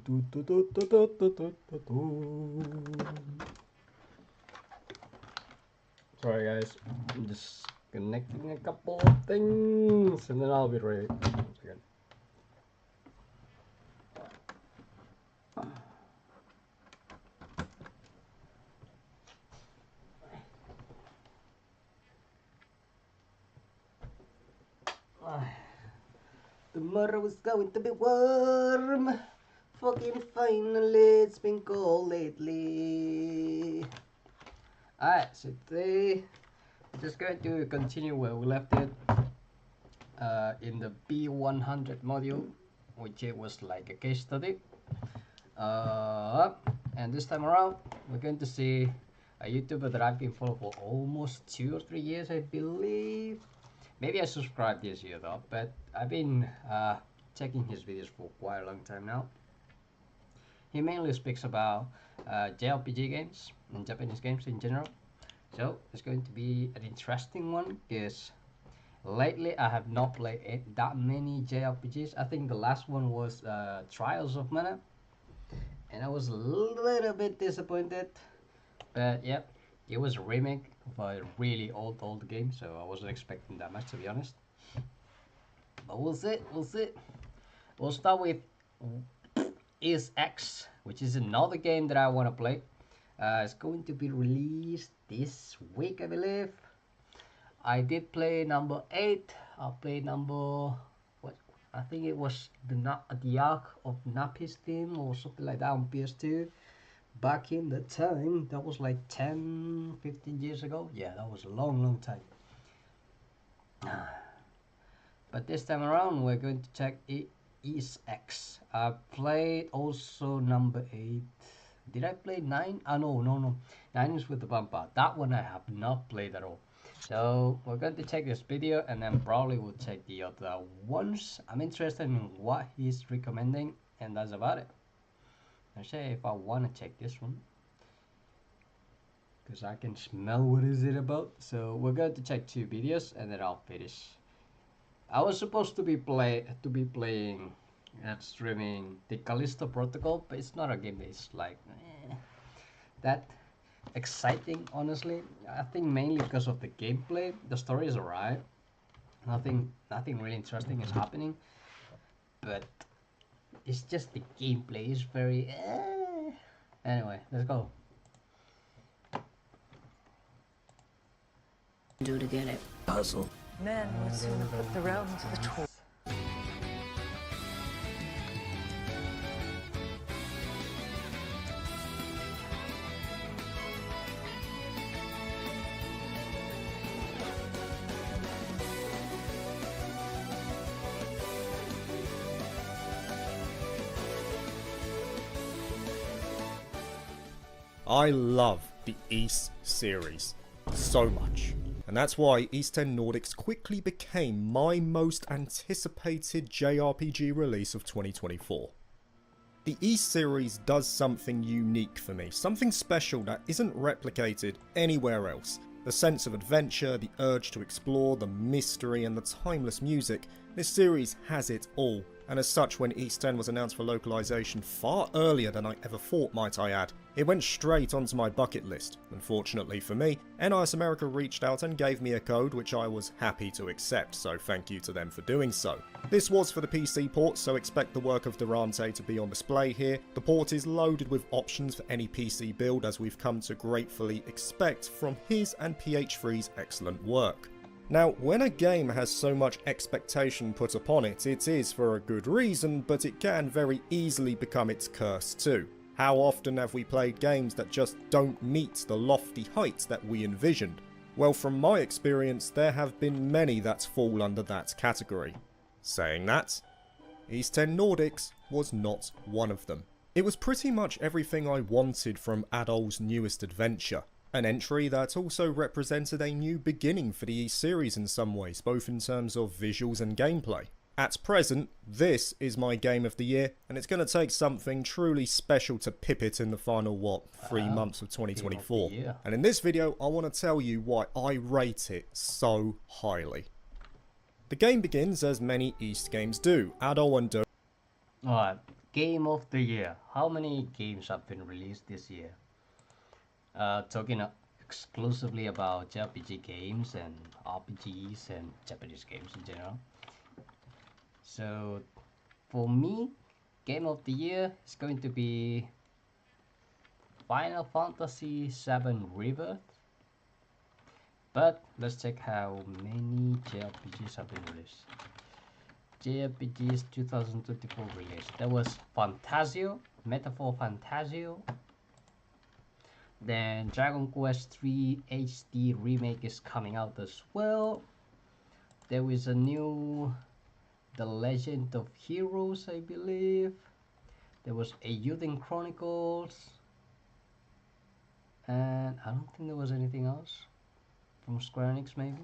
Sorry guys, I'm just connecting a couple of things and then I'll be ready. Once again. Tomorrow is going to be warm. Fucking finally, it's been cold lately. Alright, so today I'm just going to continue where we left it in the B100 module, which it was like a case study. And this time around, we're going to see a YouTuber that I've been following for almost 2 or 3 years, I believe. Maybe I subscribed this year though, but I've been checking his videos for quite a long time now. He mainly speaks about JRPG games and Japanese games in general. So it's going to be an interesting one because lately I have not played that many JRPGs. I think the last one was Trials of Mana, and I was a little bit disappointed. But yep, it was a remake of a really old game, so I wasn't expecting that much, to be honest. But we'll see. We'll start with Is X, which is another game that I want to play. It's going to be released this week, I believe. I did play number 8. I played number, what? I think it was the Arc of Napis theme or something like that on PS2. Back in the time, that was like 10, 15 years ago. Yeah, that was a long time. But this time around, we're going to check Is X. I played also number 8. Did I play 9? No. 9 is with the vampire. That one I have not played at all. So we're going to check this video and then probably we'll check the other ones. I'm interested in what he's recommending, and that's about it. I'll say if I want to check this one, because I can smell what is it about. So we're going to check 2 videos and then I'll finish. I was supposed to be playing and streaming the Callisto Protocol, but it's not a game that is like that exciting, honestly. I think mainly because of the gameplay. The story is alright. Nothing really interesting is happening, but it's just the gameplay is very Anyway, let's go. Do to get it. Puzzle. Men would sooner put the realm to the torch. I love the Ys series so much, and that's why Ys 10 Nordics quickly became my most anticipated JRPG release of 2024. The Ys series does something unique for me, something special that isn't replicated anywhere else. The sense of adventure, the urge to explore, the mystery and the timeless music, this series has it all. And as such, when Ys 10 was announced for localization far earlier than I ever thought, might I add, it went straight onto my bucket list. Unfortunately for me, NIS America reached out and gave me a code which I was happy to accept, so thank you to them for doing so. This was for the PC port, so expect the work of Durante to be on display here. The port is loaded with options for any PC build, as we've come to gratefully expect from his and PH3's excellent work. Now, when a game has so much expectation put upon it, it is for a good reason, but it can very easily become its curse too. How often have we played games that just don't meet the lofty heights that we envisioned? Well, from my experience, there have been many that fall under that category. Saying that, Ys 10 Nordics was not one of them. It was pretty much everything I wanted from Adol's newest adventure. An entry that also represented a new beginning for the Ys series in some ways, both in terms of visuals and gameplay. At present, this is my game of the year, and it's going to take something truly special to pip it in the final, 3 months of 2024. And in this video, I want to tell you why I rate it so highly. The game begins as many Ys games do. Adol and Alright, Game of the year. How many games have been released this year? Talking exclusively about JRPG games and RPGs and Japanese games in general. So for me, Game of the Year is going to be Final Fantasy VII Rebirth. But let's check how many JRPGs have been released. JRPGs 2024 release. There was Fantasio, Metaphor Fantasio. Then Dragon Quest III HD remake is coming out as well. There is a new The Legend of Heroes, I believe. There was Eiyuden Chronicles. And I don't think there was anything else from Square Enix, maybe.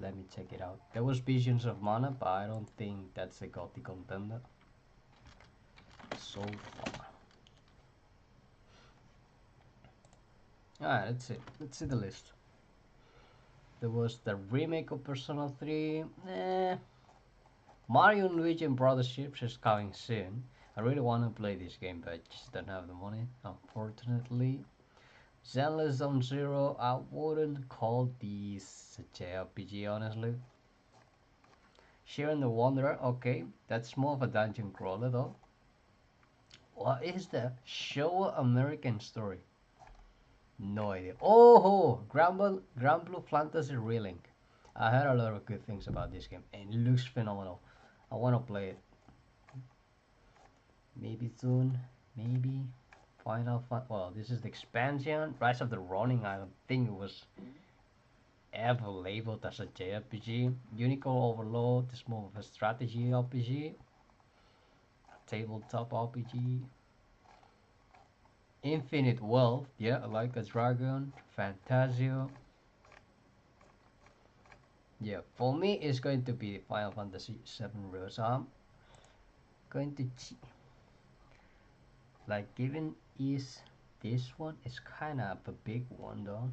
Let me check it out. There was Visions of Mana, but I don't think that's a GOTY contender so far. Alright, let's see. Let's see the list. There was the remake of Persona 3. Mario and Luigi and Brotherships is coming soon. I really want to play this game, but I just don't have the money, unfortunately. Zenless Zone Zero, I wouldn't call these a JRPG, honestly. Sharing the Wanderer, okay, that's more of a dungeon crawler though. What is the Showa American Story? No idea. Oh, Grand Blue Fantasy Relink. I heard a lot of good things about this game and it looks phenomenal. I want to play it. Maybe soon, maybe. Well, this is the expansion. Rise of the Ronin, I don't think it was ever labeled as a JRPG. Unicorn Overlord is more of a strategy RPG. Tabletop RPG. Infinite Wealth, yeah, Like a Dragon. Fantasio. Yeah, for me it's going to be Final Fantasy VII Rebirth. I'm going to like, given is this one is kind of a big one though.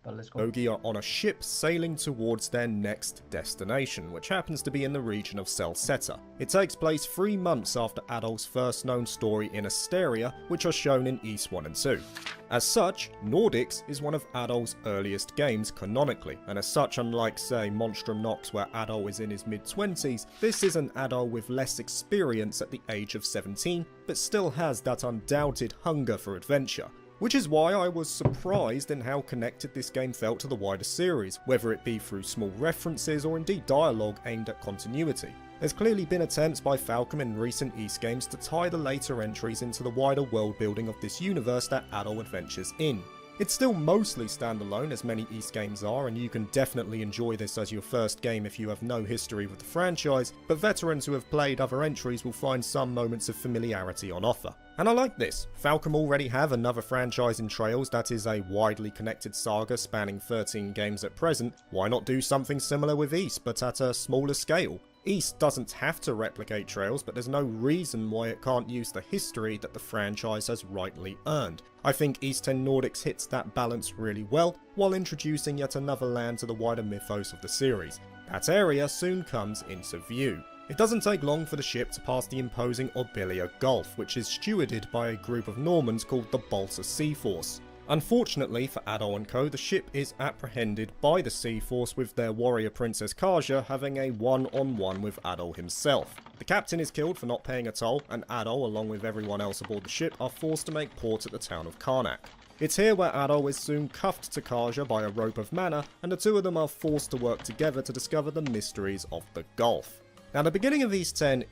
But let's go. Ogi are on a ship sailing towards their next destination, which happens to be in the region of Celceta. It takes place 3 months after Adol's first known story in Asteria, which are shown in Ys 1 and 2. As such, Nordics is one of Adol's earliest games canonically, and as such, unlike say Monstrum Nox where Adol is in his mid-20s, this is an Adol with less experience at the age of 17, but still has that undoubted hunger for adventure. Which is why I was surprised in how connected this game felt to the wider series, whether it be through small references or indeed dialogue aimed at continuity. There's clearly been attempts by Falcom in recent Ys games to tie the later entries into the wider world building of this universe that Adol adventures in. It's still mostly standalone, as many Ys games are, and you can definitely enjoy this as your first game if you have no history with the franchise, but veterans who have played other entries will find some moments of familiarity on offer. And I like this. Falcom already have another franchise in Trails that is a widely connected saga spanning 13 games at present. Why not do something similar with Ys, but at a smaller scale? Ys doesn't have to replicate Trails, but there's no reason why it can't use the history that the franchise has rightly earned. I think Ys 10 Nordics hits that balance really well, while introducing yet another land to the wider mythos of the series. That area soon comes into view. It doesn't take long for the ship to pass the imposing Orbilia Gulf, which is stewarded by a group of Normans called the Balsa Sea Force. Unfortunately for Adol and co, the ship is apprehended by the Sea Force, with their warrior Princess Kaja having a one-on-one with Adol himself. The captain is killed for not paying a toll, and Adol, along with everyone else aboard the ship, are forced to make port at the town of Karnak. It's here where Adol is soon cuffed to Kaja by a rope of mana, and the two of them are forced to work together to discover the mysteries of the Gulf. Now, the beginning of Ys 10...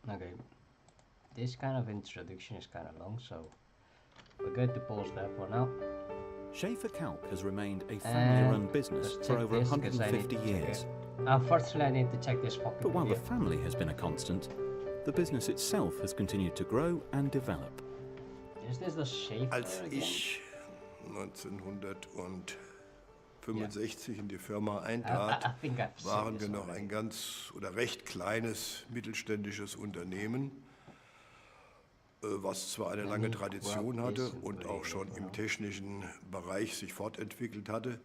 Okay, this kind of introduction is kind of long, so we're going to pause there for now. Schaefer Kalk has remained a family-run business for over 150 years. Unfortunately, I need to check this fucking But while video. the family has been a constant, the business itself has continued to grow and develop. Is this the Schaefer Als again? ich 1965 in die Firma eintrat, I think I've seen waren this wir noch already. ein ganz oder recht kleines mittelständisches Unternehmen, was zwar eine lange Tradition hatte und auch schon im technischen Bereich sich fortentwickelt hatte.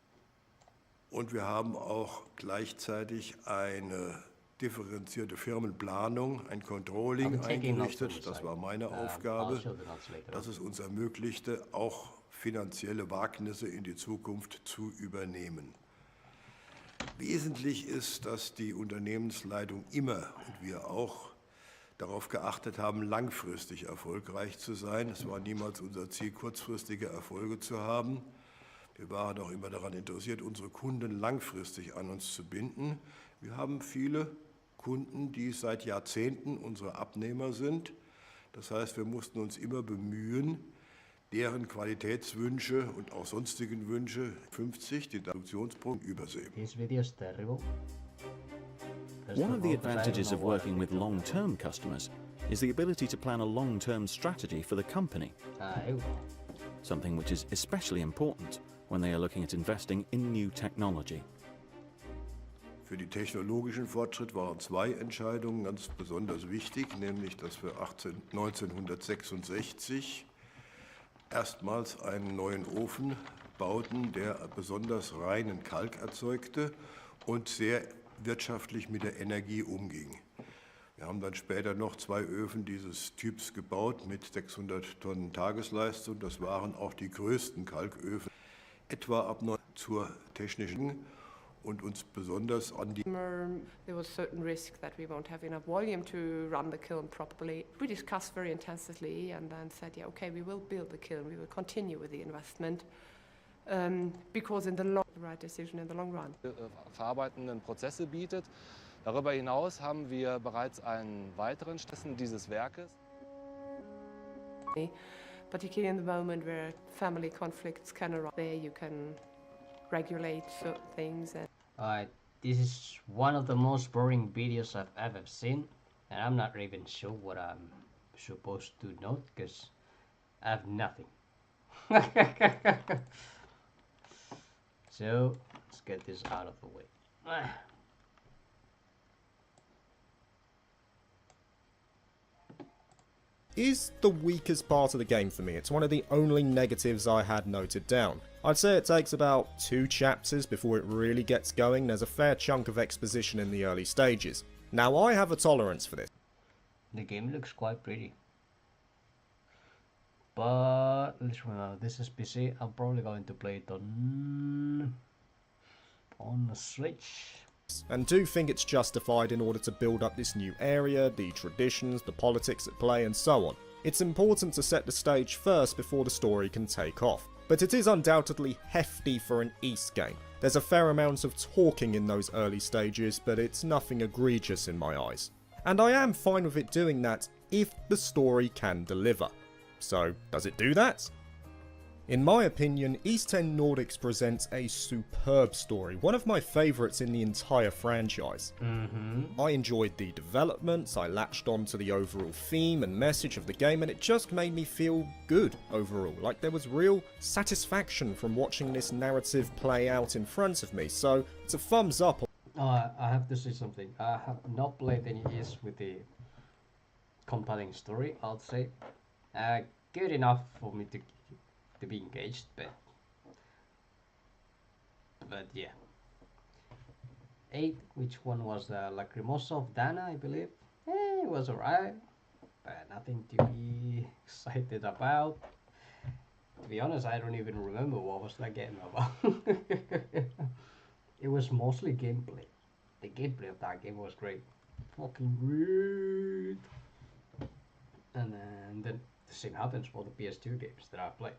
Und wir haben auch gleichzeitig eine differenzierte Firmenplanung, ein Controlling eingerichtet. Das war meine Aufgabe, dass es uns ermöglichte, auch finanzielle Wagnisse in die Zukunft zu übernehmen. Wesentlich ist, dass die Unternehmensleitung immer und wir auch darauf geachtet haben, langfristig erfolgreich zu sein. Es war niemals unser Ziel, kurzfristige Erfolge zu haben. Wir waren auch immer daran interessiert, unsere Kunden langfristig an uns zu binden. Wir haben viele Kunden, die seit Jahrzehnten unsere Abnehmer sind. Das heißt, wir mussten uns immer bemühen, deren Qualitätswünsche und auch sonstigen Wünsche 50, die Produktionspunkte, übersehen. This video is terrible. One of the advantages of working with long-term customers is the ability to plan a long-term strategy for the company, something which is especially important when they are looking at investing in new technology. Für die technologischen Fortschritt waren zwei Entscheidungen ganz besonders wichtig, nämlich dass wir 1966 erstmals einen neuen Ofen bauten, der besonders reinen Kalk erzeugte und sehr wirtschaftlich mit der Energie umging. Wir haben dann später noch zwei Öfen dieses Typs gebaut mit 600 Tonnen Tagesleistung. Das waren auch die größten Kalköfen, etwa ab zur technischen und uns besonders an die... There was certain risk that we won't have enough volume to run the kiln properly. We discussed very intensively and then said, yeah, okay, we will build the kiln, we will continue with the investment. Because in the long, the right decision in the long run. Verarbeitenden Prozesse bietet. Darüber hinaus haben wir bereits einen weiteren Stessen dieses Werkes. Particularly in the moment where family conflicts can arise, there you can regulate certain things. Alright, this is one of the most boring videos I've ever seen, and I'm not even sure what I'm supposed to note because I have nothing. So let's get this out of the way. Is the weakest part of the game for me. It's one of the only negatives I had noted down. I'd say it takes about 2 chapters before it really gets going. There's a fair chunk of exposition in the early stages. Now I have a tolerance for this. The game looks quite pretty. But let's remember, this is PC. I'm probably going to play it on the Switch. And do think it's justified in order to build up this new area, the traditions, the politics at play and so on. It's important to set the stage first before the story can take off. But it is undoubtedly hefty for an Ys game. There's a fair amount of talking in those early stages, but it's nothing egregious in my eyes. And I am fine with it doing that if the story can deliver. So, does it do that? In my opinion, Ys 10 Nordics presents a superb story, one of my favourites in the entire franchise. I enjoyed the developments, I latched on to the overall theme and message of the game, and it just made me feel good overall, like there was real satisfaction from watching this narrative play out in front of me, so it's a thumbs up. I have to say something. I have not played any Ys with the compelling story, I'll say. Good enough for me to be engaged, but yeah. 8, which one was the Lacrimosa of Dana, I believe. It was alright, but nothing to be excited about. To be honest, I don't even remember what was that game about. It was mostly gameplay. The gameplay of that game was great. Fucking great. And then the same happens for the PS2 games that I've played.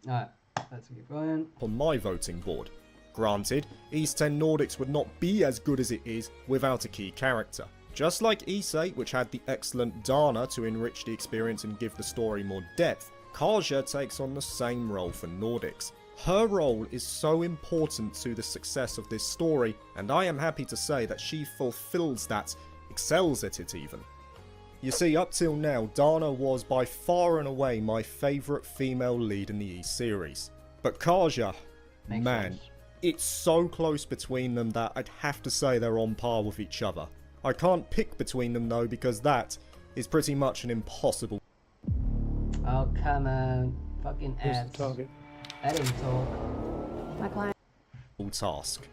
Alright, let's keep going. On my voting board. Granted, Ys 10 Nordics would not be as good as it is without a key character. Just like Ys 8, which had the excellent Dana to enrich the experience and give the story more depth, Kaja takes on the same role for Nordics. Her role is so important to the success of this story, and I am happy to say that she fulfills that, excels at it even. You see, up till now, Dana was by far and away my favourite female lead in the Ys series. But Kaja, man, it's so close between them that I'd have to say they're on par with each other. I can't pick between them though, because that is pretty much an impossible... Oh, come on. Fucking ads. target? I didn't talk. My client. task.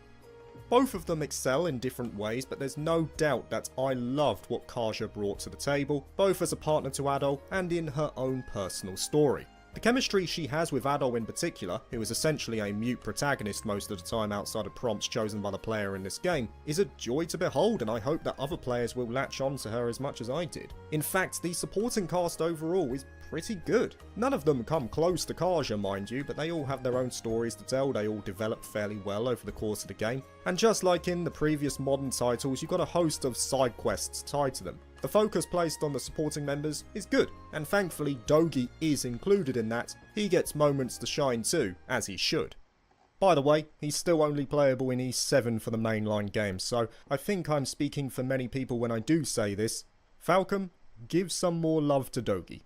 Both of them excel in different ways, but there's no doubt that I loved what Kaja brought to the table, both as a partner to Adol and in her own personal story. The chemistry she has with Adol in particular, who is essentially a mute protagonist most of the time outside of prompts chosen by the player in this game, is a joy to behold, and I hope that other players will latch on to her as much as I did. In fact, the supporting cast overall is pretty good. None of them come close to Kaja, mind you, but they all have their own stories to tell, they all develop fairly well over the course of the game, and just like in the previous modern titles, you've got a host of side quests tied to them. The focus placed on the supporting members is good, and thankfully Dogi is included in that. He gets moments to shine too, as he should. By the way, he's still only playable in East 7 for the mainline game, so I think I'm speaking for many people when I do say this. Falcom, give some more love to Dogi.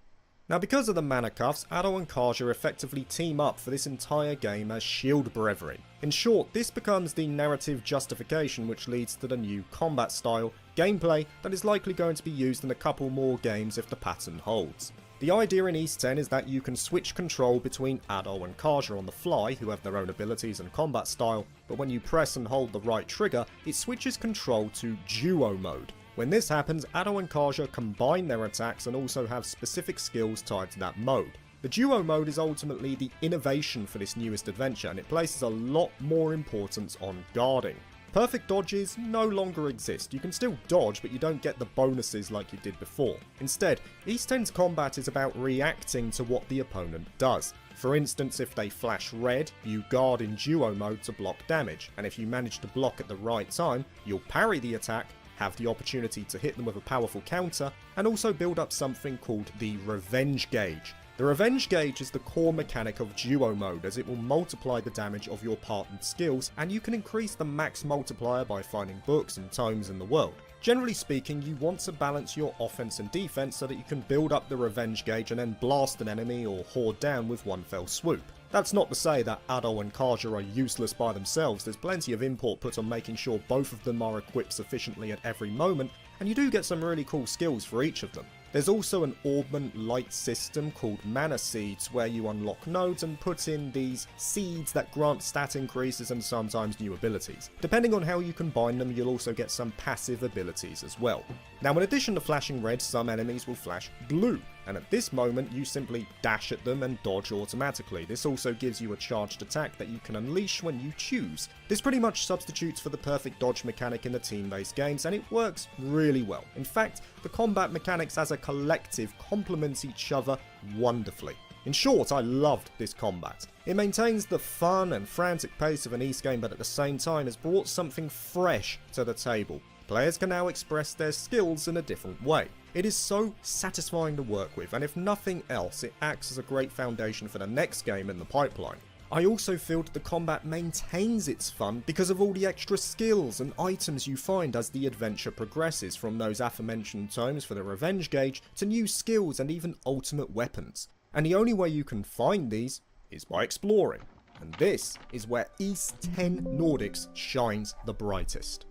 Now, because of the mana cuffs, Adol and Kaja effectively team up for this entire game as shield brethren. In short, this becomes the narrative justification which leads to the new combat style, gameplay that is likely going to be used in a couple more games if the pattern holds. The idea in East 10 is that you can switch control between Adol and Kaja on the fly, who have their own abilities and combat style, but when you press and hold the right trigger, it switches control to duo mode. When this happens, Adol and Kaja combine their attacks and also have specific skills tied to that mode. The duo mode is ultimately the innovation for this newest adventure, and it places a lot more importance on guarding. Perfect dodges no longer exist. You can still dodge, but you don't get the bonuses like you did before. Instead, East 10's combat is about reacting to what the opponent does. For instance, if they flash red, you guard in duo mode to block damage, and if you manage to block at the right time, you'll parry the attack, have the opportunity to hit them with a powerful counter, and also build up something called the Revenge Gauge. The Revenge Gauge is the core mechanic of duo mode, as it will multiply the damage of your partnered skills, and you can increase the max multiplier by finding books and tomes in the world. Generally speaking, you want to balance your offense and defense so that you can build up the Revenge Gauge and then blast an enemy or horde down with one fell swoop. That's not to say that Adol and Kaja are useless by themselves. There's plenty of import put on making sure both of them are equipped sufficiently at every moment, and you do get some really cool skills for each of them. There's also an Orbment light system called Mana Seeds, where you unlock nodes and put in these seeds that grant stat increases and sometimes new abilities. Depending on how you combine them, you'll also get some passive abilities as well. Now, in addition to flashing red, some enemies will flash blue, and at this moment you simply dash at them and dodge automatically. This also gives you a charged attack that you can unleash when you choose. This pretty much substitutes for the perfect dodge mechanic in the team-based games, and it works really well. In fact, the combat mechanics as a collective complement each other wonderfully. In short, I loved this combat. It maintains the fun and frantic pace of an East game, but at the same time has brought something fresh to the table. Players can now express their skills in a different way. It is so satisfying to work with, and if nothing else, it acts as a great foundation for the next game in the pipeline. I also feel that the combat maintains its fun because of all the extra skills and items you find as the adventure progresses, from those aforementioned tomes for the Revenge Gauge to new skills and even ultimate weapons. And the only way you can find these is by exploring. And this is where East 10 Nordics shines the brightest.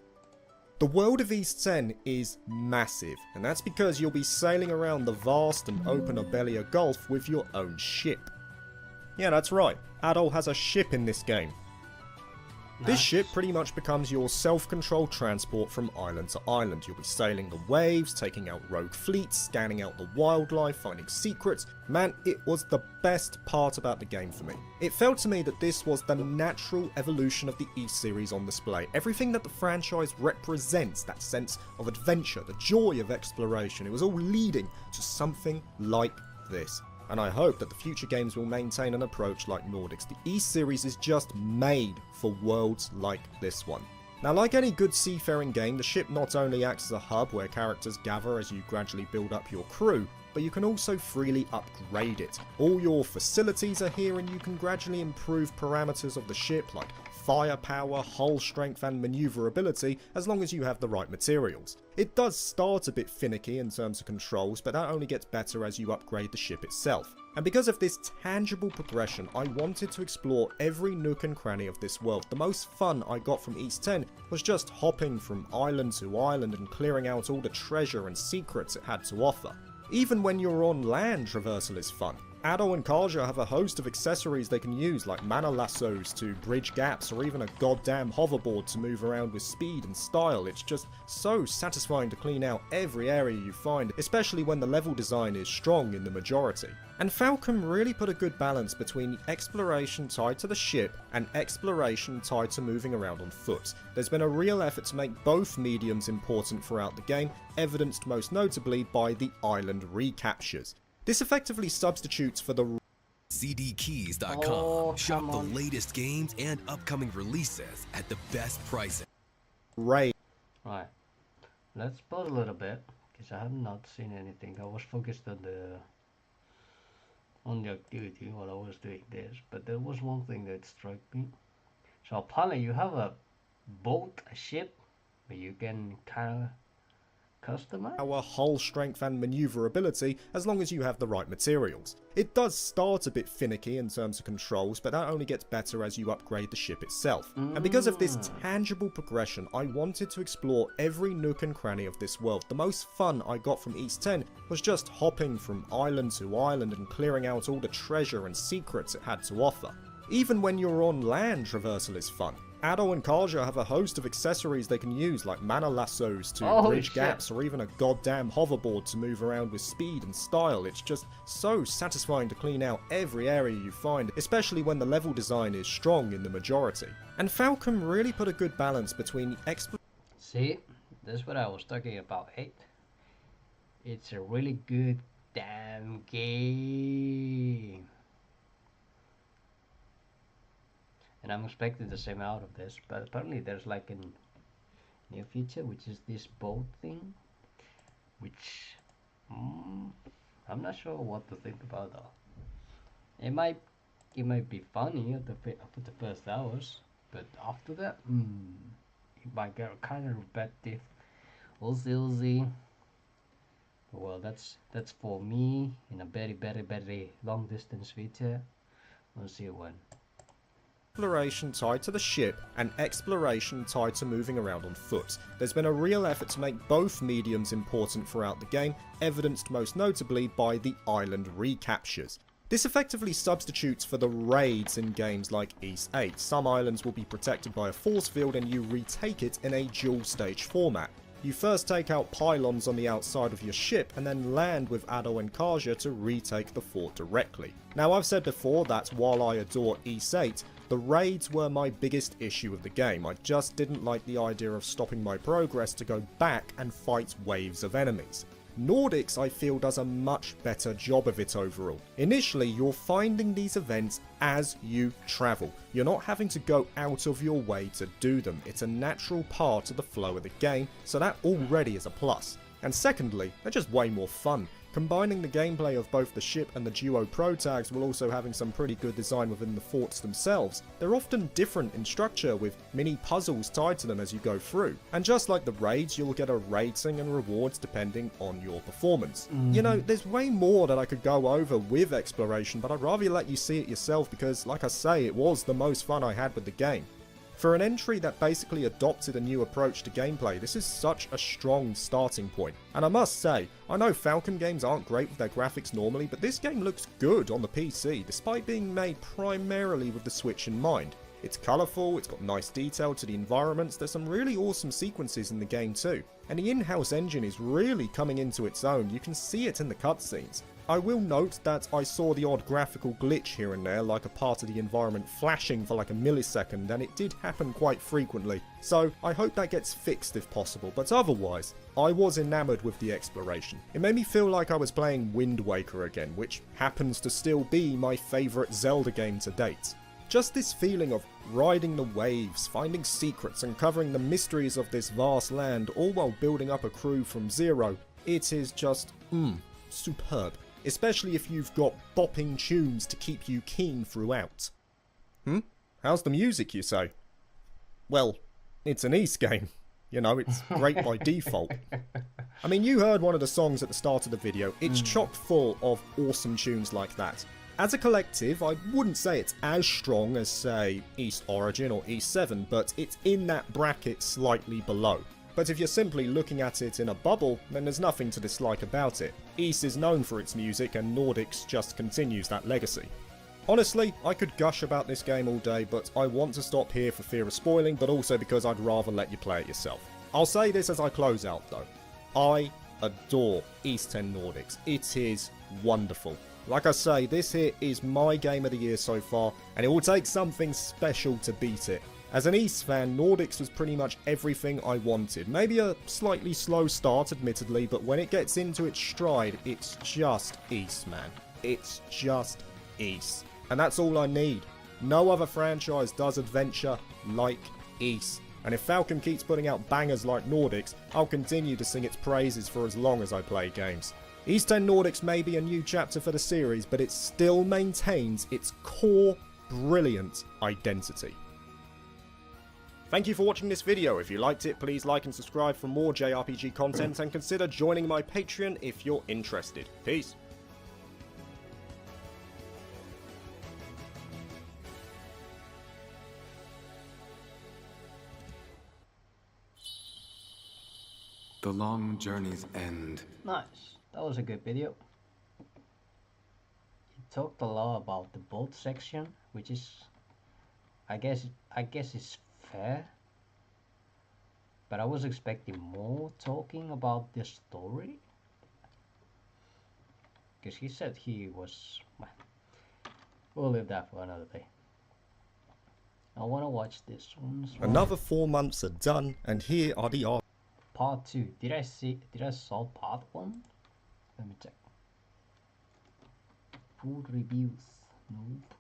The world of East 10 is massive, and that's because you'll be sailing around the vast and open Obelia Gulf with your own ship. Yeah, that's right, Adol has a ship in this game. This ship pretty much becomes your self-controlled transport from island to island. You'll be sailing the waves, taking out rogue fleets, scanning out the wildlife, finding secrets. Man, it was the best part about the game for me. It felt to me that this was the natural evolution of the East series on display. Everything that the franchise represents, that sense of adventure, the joy of exploration, it was all leading to something like this. And I hope that the future games will maintain an approach like Nordics. The East series is just made for worlds like this one. Now, like any good seafaring game, the ship not only acts as a hub where characters gather as you gradually build up your crew, but you can also freely upgrade it. All your facilities are here, and you can gradually improve parameters of the ship like firepower, hull strength and maneuverability, as long as you have the right materials. It does start a bit finicky in terms of controls, but that only gets better as you upgrade the ship itself. And because of this tangible progression, I wanted to explore every nook and cranny of this world. The most fun I got from East 10 was just hopping from island to island and clearing out all the treasure and secrets it had to offer. Even when you're on land, traversal is fun. Ado and Kaja have a host of accessories they can use, like mana lassos to bridge gaps, or even a goddamn hoverboard to move around with speed and style. It's just so satisfying to clean out every area you find, especially when the level design is strong in the majority. And Falcom really put a good balance between exploration tied to the ship and exploration tied to moving around on foot. There's been a real effort to make both mediums important throughout the game, evidenced most notably by the island recaptures. This effectively substitutes for the CDkeys.com. Shop the latest games and upcoming releases at the best prices. raid. Right. Let's pause a little bit, because I have not seen anything. I was focused on the activity while I was doing this, but there was one thing that struck me. So apparently you have a boat, a ship, but you can kind of customize our hull strength and maneuverability as long as you have the right materials. It does start a bit finicky in terms of controls, but that only gets better as you upgrade the ship itself. And because of this tangible progression, I wanted to explore every nook and cranny of this world. The most fun I got from East 10 was just hopping from island to island and clearing out all the treasure and secrets it had to offer. Even when you're on land, traversal is fun. Ado and Kaja have a host of accessories they can use, like mana lassos to bridge gaps, or even a goddamn hoverboard to move around with speed and style. It's just so satisfying to clean out every area you find, especially when the level design is strong in the majority. And Falcom really put a good balance between See, that's what I was talking about, eh? It's a really good damn game. And I'm expecting the same out of this, but apparently there's like a new feature, which is this boat thing, which I'm not sure what to think about though. It might be funny after the first hours, but after that, it might get kind of repetitive. We'll see. Well, that's for me in a very long distance feature. We'll see when. Exploration tied to the ship and exploration tied to moving around on foot. There's been a real effort to make both mediums important throughout the game, evidenced most notably by the island recaptures. This effectively substitutes for the raids in games like East 8. Some islands will be protected by a force field and you retake it in a dual stage format. You first take out pylons on the outside of your ship and then land with Ado and Kaja to retake the fort directly. Now, I've said before that while I adore East 8, the raids were my biggest issue of the game. I just didn't like the idea of stopping my progress to go back and fight waves of enemies. Nordics, I feel, does a much better job of it overall. Initially, you're finding these events as you travel. You're not having to go out of your way to do them. It's a natural part of the flow of the game, so that already is a plus. And secondly, they're just way more fun. Combining the gameplay of both the ship and the duo pro tags while also having some pretty good design within the forts themselves. They're often different in structure with mini puzzles tied to them as you go through. And just like the raids, you'll get a rating and rewards depending on your performance. You know, there's way more that I could go over with exploration, but I'd rather let you see it yourself because, like I say, it was the most fun I had with the game. For an entry that basically adopted a new approach to gameplay, this is such a strong starting point. And I must say, I know Falcom games aren't great with their graphics normally, but this game looks good on the PC, despite being made primarily with the Switch in mind. It's colourful, it's got nice detail to the environments, there's some really awesome sequences in the game too. And the in-house engine is really coming into its own, you can see it in the cutscenes. I will note that I saw the odd graphical glitch here and there, like a part of the environment flashing for like a millisecond, and it did happen quite frequently, so I hope that gets fixed if possible, but otherwise, I was enamoured with the exploration. It made me feel like I was playing Wind Waker again, which happens to still be my favourite Zelda game to date. Just this feeling of riding the waves, finding secrets, and covering the mysteries of this vast land, all while building up a crew from zero, it is just, superb. Especially if you've got bopping tunes to keep you keen throughout. How's the music, you say? Well, it's an East game. You know, it's great by default. I mean, you heard one of the songs at the start of the video. It's chock full of awesome tunes like that. As a collective, I wouldn't say it's as strong as, say, East Origin or East 7, but it's in that bracket slightly below. but if you're simply looking at it in a bubble, then there's nothing to dislike about it. Ys is known for its music, and Nordics just continues that legacy. Honestly, I could gush about this game all day, but I want to stop here for fear of spoiling, but also because I'd rather let you play it yourself. I'll say this as I close out though. I adore Ys 10 Nordics. It is wonderful. Like I say, this here is my game of the year so far, and it will take something special to beat it. As an Ys fan, Nordics was pretty much everything I wanted. Maybe a slightly slow start, admittedly, but when it gets into its stride, it's just Ys, man. It's just Ys. And that's all I need. No other franchise does adventure like Ys. And if Falcom keeps putting out bangers like Nordics, I'll continue to sing its praises for as long as I play games. Ys 10 Nordics may be a new chapter for the series, but it still maintains its core, brilliant identity. Thank you for watching this video. If you liked it, please like and subscribe for more JRPG content, and consider joining my Patreon if you're interested. Peace. The long journey's end. Nice. That was a good video. It talked a lot about the boat section, which is, I guess it's fair. But I was expecting more talking about the story, because he said he was. Well, we'll leave that for another day. I want to watch this one as well. Another 4 months are done, and here are the art. Part 2. Did I saw part 1? Let me check. Full reviews. Nope.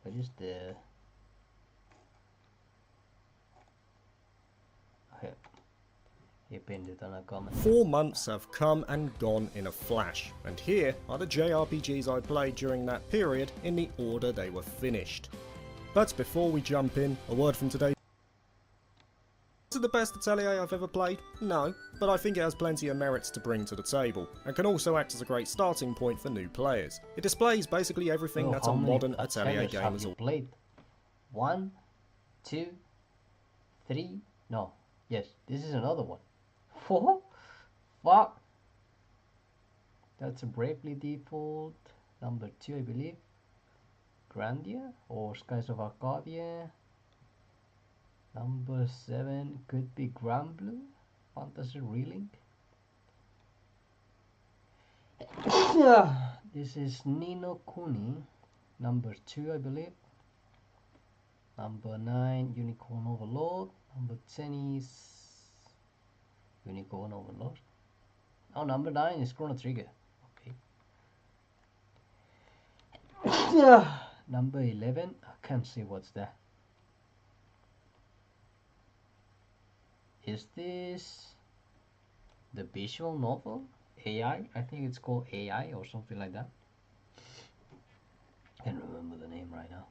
What is the... Okay. He pinned it on a comment. 4 months have come and gone in a flash, and here are the JRPGs I played during that period in the order they were finished. But before we jump in, a word from today. Is it the best Atelier I've ever played? No, but I think it has plenty of merits to bring to the table, and can also act as a great starting point for new players. It displays basically everything that a modern Atelier game is all played. 1, 2, 3, no, yes, this is another one. 4? Fuck! That's a Bravely Default, number 2 I believe. Grandia, or Skies of Arcadia. Number 7 could be Granblue, Fantasy Relink. This is Nino Kuni, number 2 I believe. Number 9 Unicorn Overlord. Number 10 is Unicorn Overlord. Oh, number 9 is Chrono Trigger. Okay. Number 11, I can't see what's that. Is this the visual novel? AI? I think it's called AI or something like that. Can't remember the name right now.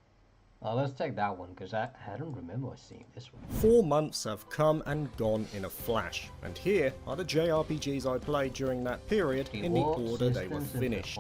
Let's take that one, because I don't remember seeing this one. 4 months have come and gone in a flash, and here are the JRPGs I played during that period in the order they were finished.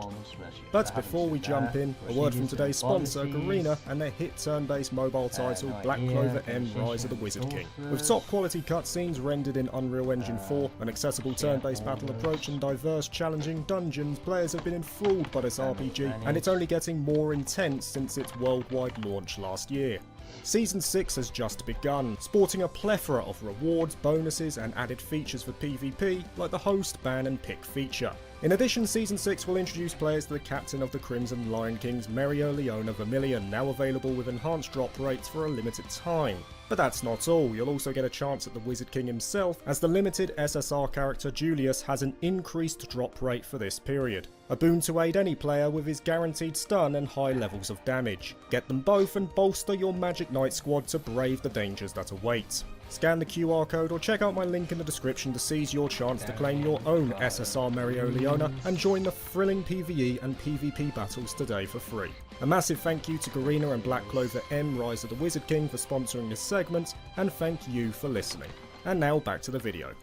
But before we jump in, a word from today's sponsor, Garena, and their hit turn-based mobile title, Black Clover M Rise of the Wizard King. With top quality cutscenes rendered in Unreal Engine 4, an accessible turn-based battle approach, and diverse challenging dungeons, players have been enthralled by this RPG, and it's only getting more intense since its worldwide launch last year. Season 6 has just begun, sporting a plethora of rewards, bonuses and added features for PvP, like the host, ban and pick feature. In addition, Season 6 will introduce players to the Captain of the Crimson Lion King's Mereoleona Vermilion, now available with enhanced drop rates for a limited time. But that's not all, you'll also get a chance at the Wizard King himself, as the limited SSR character Julius has an increased drop rate for this period. A boon to aid any player with his guaranteed stun and high levels of damage. Get them both and bolster your Magic Knight squad to brave the dangers that await. Scan the QR code or check out my link in the description to seize your chance to claim your own SSR Mereoleona and join the thrilling PvE and PvP battles today for free. A massive thank you to Garena and Black Clover M Rise of the Wizard King for sponsoring this segment, and thank you for listening. And now back to the video.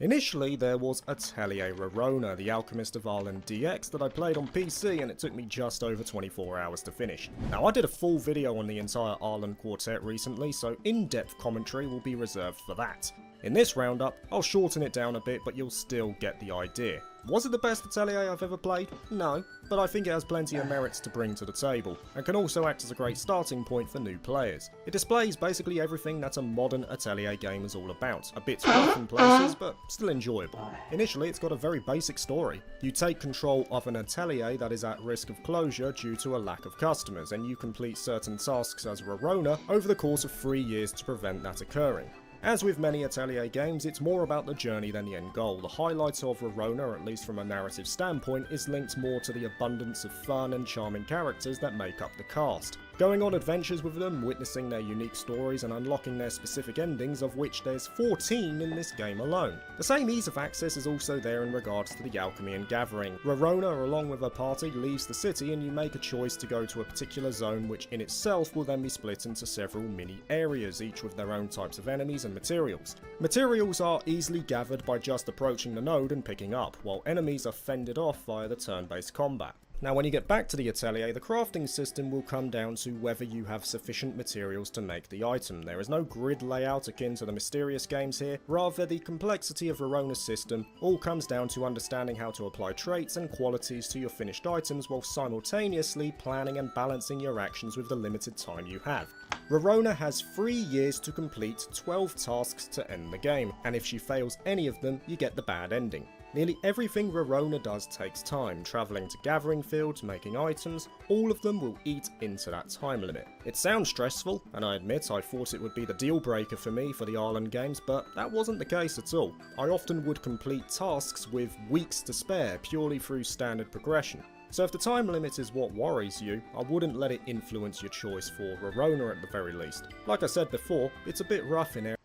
Initially, there was Atelier Rorona, the Alchemist of Ireland DX that I played on PC, and it took me just over 24 hours to finish. Now, I did a full video on the entire Ireland Quartet recently, so in-depth commentary will be reserved for that. In this roundup, I'll shorten it down a bit, but you'll still get the idea. Was it the best Atelier I've ever played? No, but I think it has plenty of merits to bring to the table, and can also act as a great starting point for new players. It displays basically everything that a modern Atelier game is all about. A bit rough in places, but still enjoyable. Initially, it's got a very basic story. You take control of an atelier that is at risk of closure due to a lack of customers, and you complete certain tasks as Rorona over the course of 3 years to prevent that occurring. As with many Atelier games, it's more about the journey than the end goal. The highlight of Rorona, at least from a narrative standpoint, is linked more to the abundance of fun and charming characters that make up the cast. Going on adventures with them, witnessing their unique stories and unlocking their specific endings, of which there's 14 in this game alone. The same ease of access is also there in regards to the alchemy and gathering. Rorona, along with a party, leaves the city and you make a choice to go to a particular zone, which in itself will then be split into several mini areas, each with their own types of enemies and materials. Materials are easily gathered by just approaching the node and picking up, while enemies are fended off via the turn-based combat. Now, when you get back to the atelier, the crafting system will come down to whether you have sufficient materials to make the item. There is no grid layout akin to the Mysterious games here, rather the complexity of Rorona's system all comes down to understanding how to apply traits and qualities to your finished items while simultaneously planning and balancing your actions with the limited time you have. Rorona has 3 years to complete 12 tasks to end the game, and if she fails any of them, you get the bad ending. Nearly everything Rorona does takes time, travelling to gathering fields, making items, all of them will eat into that time limit. It sounds stressful, and I admit I thought it would be the deal breaker for me for the Ireland games, but that wasn't the case at all. I often would complete tasks with weeks to spare, purely through standard progression. So if the time limit is what worries you, I wouldn't let it influence your choice for Rorona at the very least. Like I said before, it's a bit rough in areas.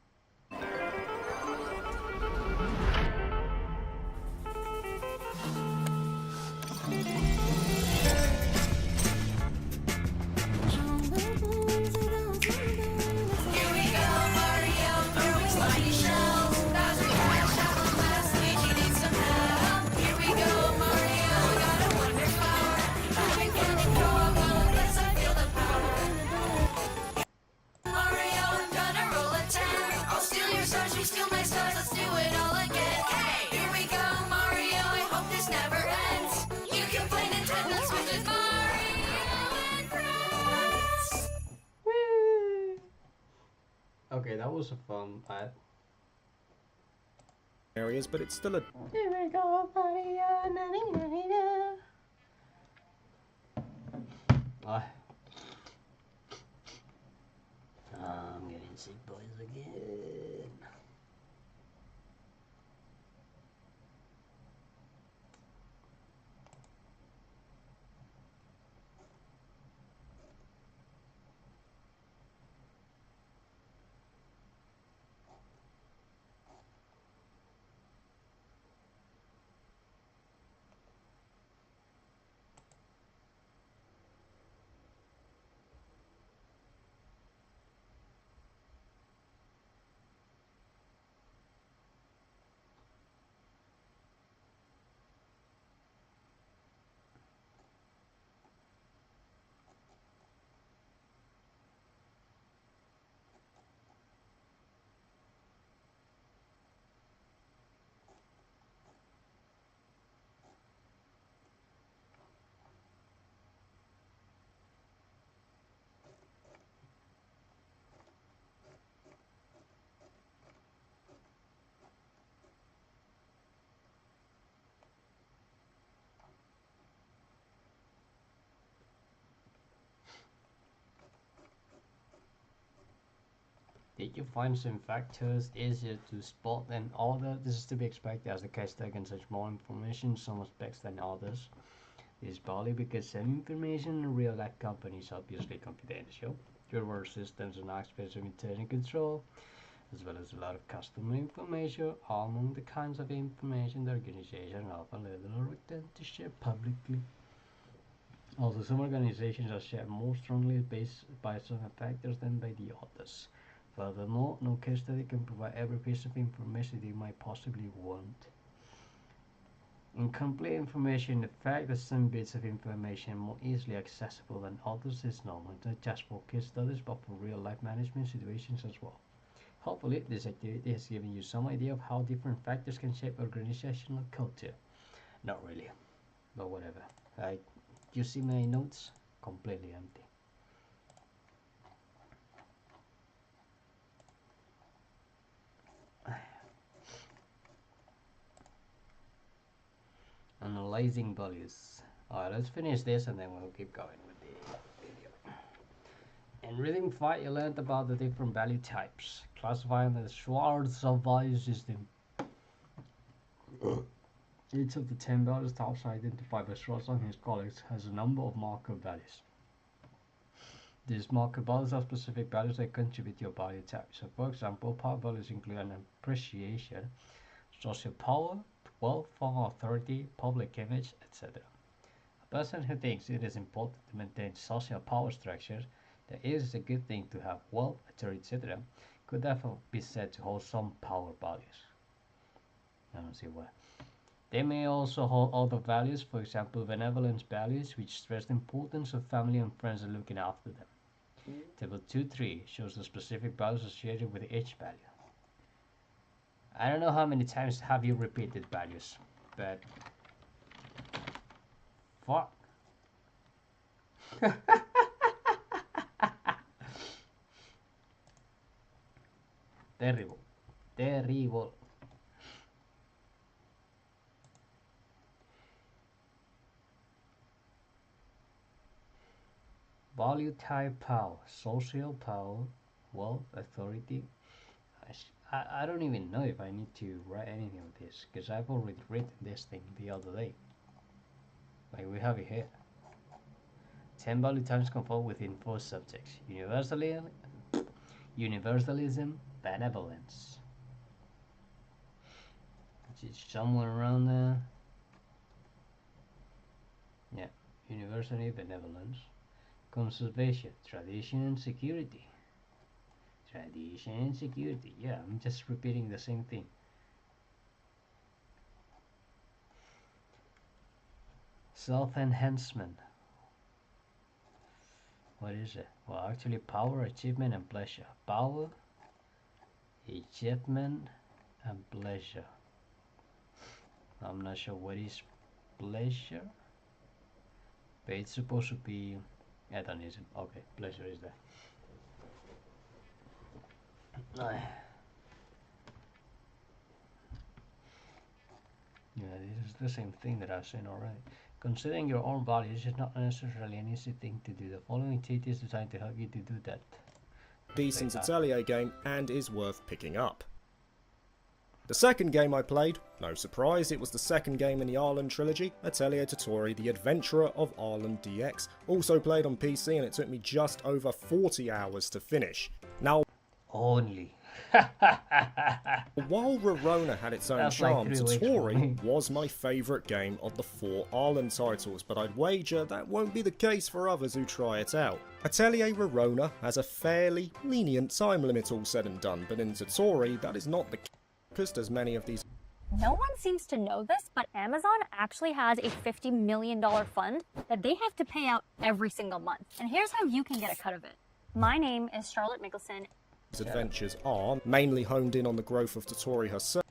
Okay, that was a fun ad. Areas, but it's still a... Here we go, I'm getting sick, boys, again. Did you find some factors easier to spot than others? This is to be expected as the case taken such more information, some aspects than others. This is partly because some information in real life company is obviously confidential. There were systems and aspects of internal control, as well as a lot of customer information, among the kinds of information the organization often little reluctant to share publicly. Also, some organizations are shared more strongly based by some factors than by the others. Furthermore, no case study can provide every piece of information you might possibly want. Incomplete information, the fact that some bits of information are more easily accessible than others is normal, not just for case studies but for real-life management situations as well. Hopefully, this activity has given you some idea of how different factors can shape organizational culture. Not really, but whatever. You see my notes? Completely empty. Analyzing values. Alright, let's finish this and then we'll keep going with the video. In reading 5, you learned about the different value types, classifying the Schwartz of value system. Each of the 10 value types identified by Schwartz and his colleagues has a number of marker values. These marker values are specific values that contribute to your value type. So, for example, power values include an appreciation, social power, wealth, authority, public image, etc. A person who thinks it is important to maintain social power structures, that it is a good thing to have wealth, authority, etc., could therefore be said to hold some power values. I don't see why. They may also hold other values, for example, benevolence values, which stress the importance of family and friends and looking after them. Table 2.3 shows the specific values associated with each value. I don't know how many times have you repeated values, but fuck. Terrible. Terrible. Value type power, social power, wealth, authority. I don't even know if I need to write anything of this because I've already written this thing the other day. Like we have it here. 10 value types conform within 4 subjects: universalism, benevolence, which is somewhere around there. Yeah, universally, benevolence, conservation, tradition, and security. Tradition and security. Yeah, I'm just repeating the same thing. Self-enhancement. What is it? Well, actually, power, achievement, and pleasure. Power, achievement, and pleasure. I'm not sure what is pleasure, but it's supposed to be hedonism. Okay, pleasure is there. Yeah, this is the same thing that I've seen already. Considering your own values is not necessarily an easy thing to do. The following cheat is designed to help you to do that. Decent Atelier game and is worth picking up. The second game I played, no surprise, it was the second game in the Arlen trilogy, Atelier Totori The Adventurer of Arlen DX, also played on PC, and it took me just over 40 hours to finish. Now, only. While Rorona had its own charm, Totori was my favourite game of the 4 Arlen titles, but I'd wager that won't be the case for others who try it out. Atelier Rorona has a fairly lenient time limit all said and done, but in Totori that is not the case, as many of these. No one seems to know this, but Amazon actually has a $50 million fund that they have to pay out every single month. And here's how you can get a cut of it. My name is Charlotte Mickelson. Adventures are mainly honed in on the growth of Totori herself.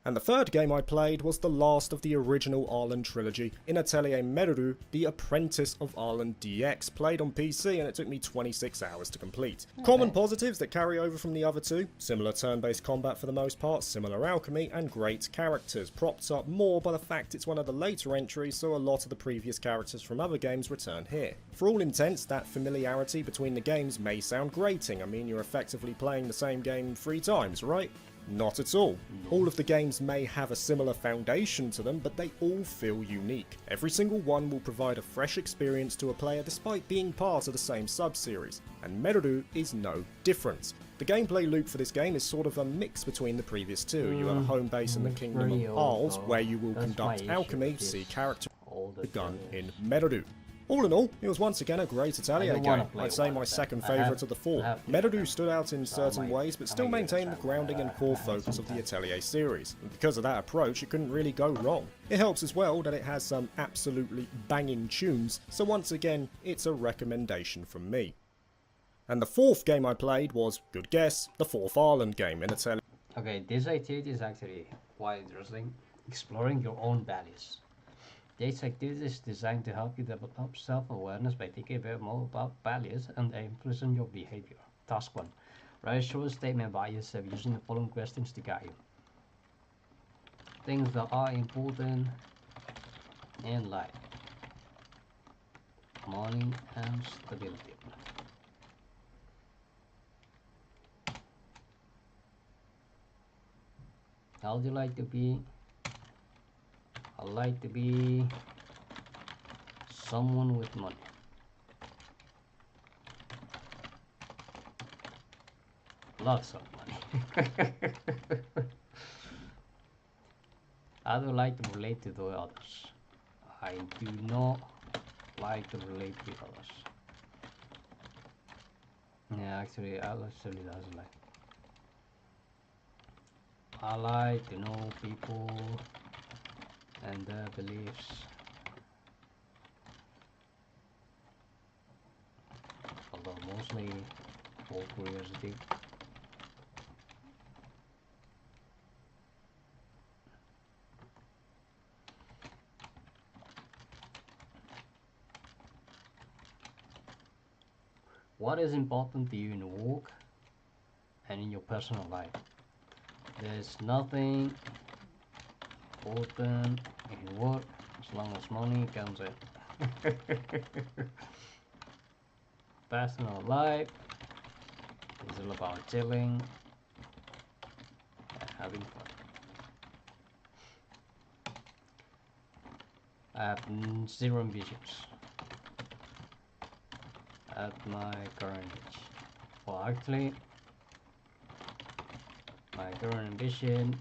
And the third game I played was the last of the original Arlen trilogy, in Atelier Meruru, The Apprentice of Arlen DX, played on PC, and it took me 26 hours to complete. Okay. Common positives that carry over from the other two: similar turn-based combat for the most part, similar alchemy, and great characters, propped up more by the fact it's one of the later entries, so a lot of the previous characters from other games return here. For all intents, that familiarity between the games may sound grating. I mean, you're effectively playing the same game 3 times, right? Not at all. All of the games may have a similar foundation to them, but they all feel unique. Every single one will provide a fresh experience to a player despite being part of the same sub-series, and Meruru is no different. The gameplay loop for this game is sort of a mix between the previous two. You have a home base in the Kingdom of Arles, where you will conduct alchemy, see character begun in Meruru. All in all, it was once again a great Atelier don't wanna game. play I'd say one my of them. second I favourite have- of the I four. have to. Metadu stood out in certain might- ways, but I still might give it a maintained the try. grounding and core focus of the Atelier series. And because of that approach, it couldn't really go wrong. It helps as well that it has some absolutely banging tunes, so once again, it's a recommendation from me. And the fourth game I played was, good guess, the Fourth Island game in Atelier. Okay, this activity is actually quite interesting. Exploring your own values. This activity is designed to help you develop self-awareness by thinking about more about values and influencing your behavior. Task 1. Write a short statement about yourself using the following questions to guide you. Things that are important in life. Money and stability. How do you like to be? I like to be someone with money. Lots of money. I do like to relate to the others. I do not like to relate with others. Yeah, actually, I actually doesn't like. I like to know people and their beliefs. Although mostly for curiosity. What is important to you in work and in your personal life? There's nothing important in work as long as money comes in. Personal life is all about chilling and having fun. I have zero ambitions at my current age. Well, actually, my current ambition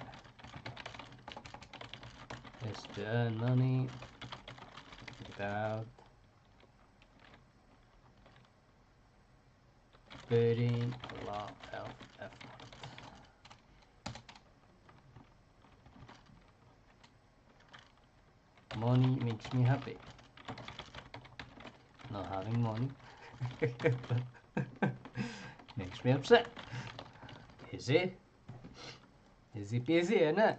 is to earn money without putting a lot of effort. Money makes me happy. Not having money makes me upset. Easy peasy, innit?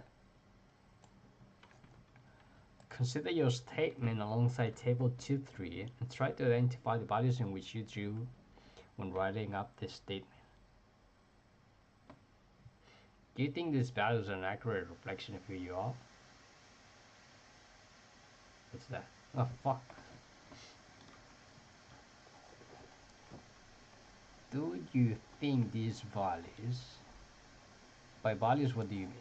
Consider your statement alongside table 2-3 and try to identify the values in which you drew when writing up this statement. Do you think these values are an accurate reflection of who you are? What's that? Oh fuck. Do you think these values, by values what do you mean?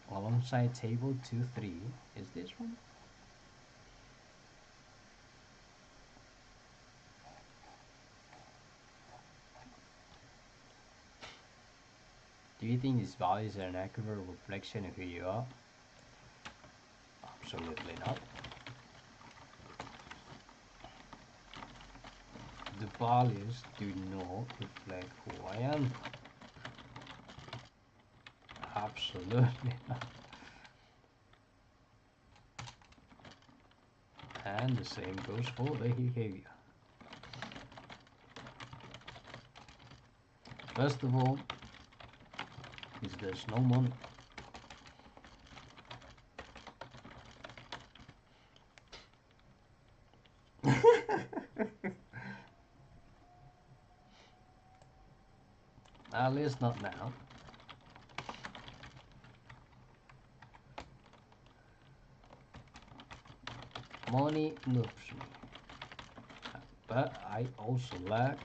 Alongside table 2-3 is this one? Do you think these values are an accurate reflection of who you are? Absolutely not. The values do not reflect who I am. Absolutely not. And the same goes for the behavior. First of all, is there's no money. At least not now. Money moves me, but I also lack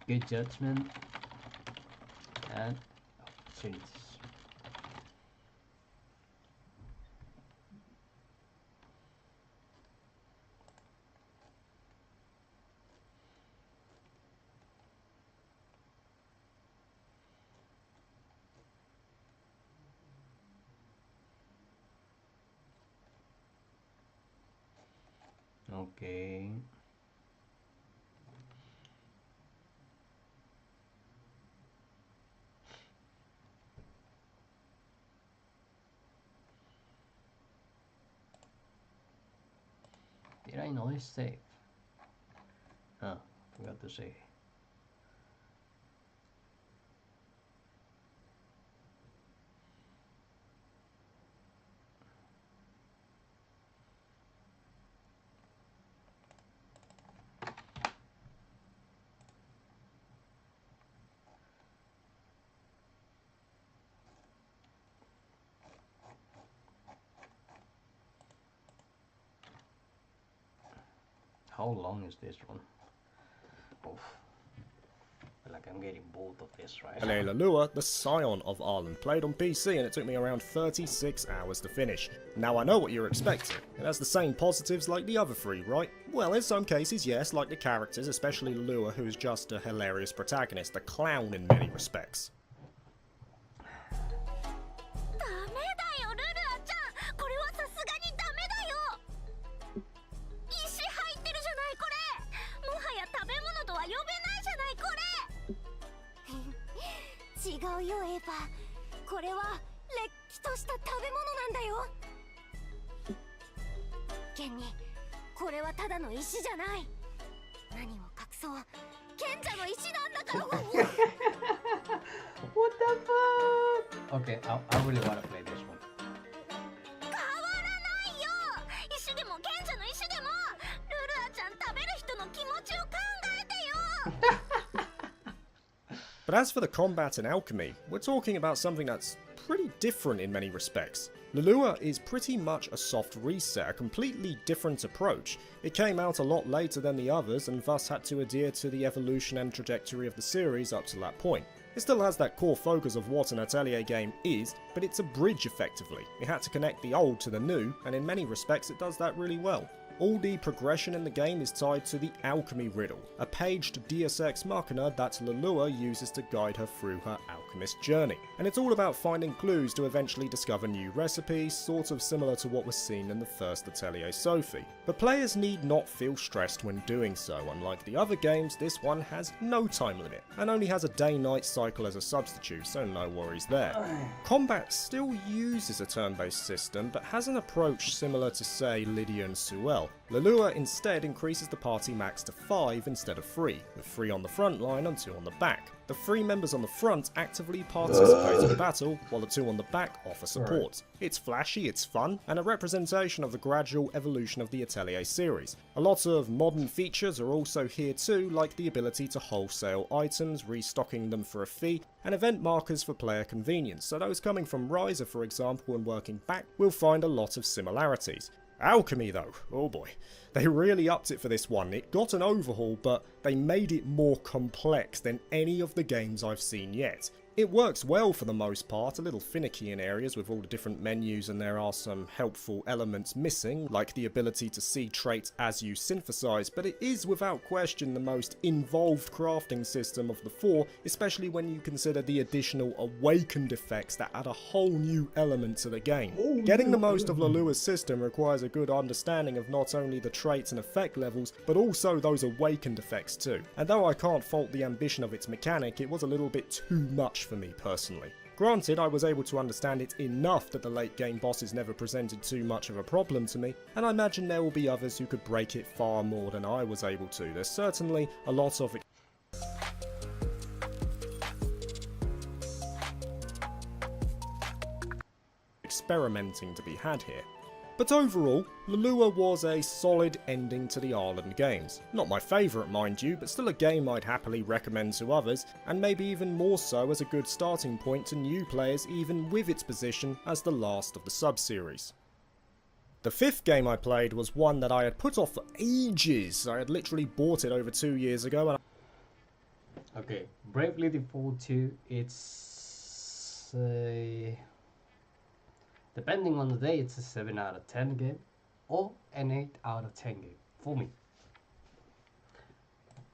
good judgment and opportunities. Okay. Did I notice save? Oh, forgot to save. How long is this one? Oof. I feel like I'm getting bored of this, right? Lelua, the Scion of Ireland, played on PC and it took me around 36 hours to finish. Now I know what you're expecting. It has the same positives like the other three, right? Well, in some cases, yes, like the characters, especially Lelua, who is just a hilarious protagonist, a clown in many respects. What the fuck? Okay, I really want to play this one. But as for the combat and alchemy, we're talking about something that's pretty different in many respects. Lelua is pretty much a soft reset, a completely different approach. It came out a lot later than the others and thus had to adhere to the evolution and trajectory of the series up to that point. It still has that core focus of what an Atelier game is, but it's a bridge effectively. It had to connect the old to the new, and in many respects it does that really well. All the progression in the game is tied to the Alchemy Riddle, a paged Deus Ex Machina that Lelua uses to guide her through her alchemist journey. And it's all about finding clues to eventually discover new recipes, sort of similar to what was seen in the first Atelier Sophie. But players need not feel stressed when doing so. Unlike the other games, this one has no time limit, and only has a day-night cycle as a substitute, so no worries there. Combat still uses a turn-based system, but has an approach similar to, say, Lydia and Suelle. Lelua instead increases the party max to 5 instead of 3, with 3 on the front line and 2 on the back. The 3 members on the front actively participate in battle, while the 2 on the back offer support. It's flashy, it's fun, and a representation of the gradual evolution of the Atelier series. A lot of modern features are also here too, like the ability to wholesale items, restocking them for a fee, and event markers for player convenience, so those coming from Riser for example and working back will find a lot of similarities. Alchemy though, oh boy, they really upped it for this one. It got an overhaul, but they made it more complex than any of the games I've seen yet. It works well for the most part, a little finicky in areas with all the different menus, and there are some helpful elements missing, like the ability to see traits as you synthesize, but it is without question the most involved crafting system of the 4, especially when you consider the additional awakened effects that add a whole new element to the game. Getting the most of Lelua's system requires a good understanding of not only the traits and effect levels, but also those awakened effects too. And though I can't fault the ambition of its mechanic, it was a little bit too much for me personally. Granted, I was able to understand it enough that the late game bosses never presented too much of a problem to me, and I imagine there will be others who could break it far more than I was able to. There's certainly a lot of experimenting to be had here. But overall, Lelua was a solid ending to the Ireland games. Not my favourite mind you, but still a game I'd happily recommend to others, and maybe even more so as a good starting point to new players even with its position as the last of the sub-series. The 5th game I played was one that I had put off for ages. I had literally bought it over 2 years ago and Okay, Bravely Default 2, it's depending on the day, it's a 7 out of 10 game or an 8 out of 10 game for me.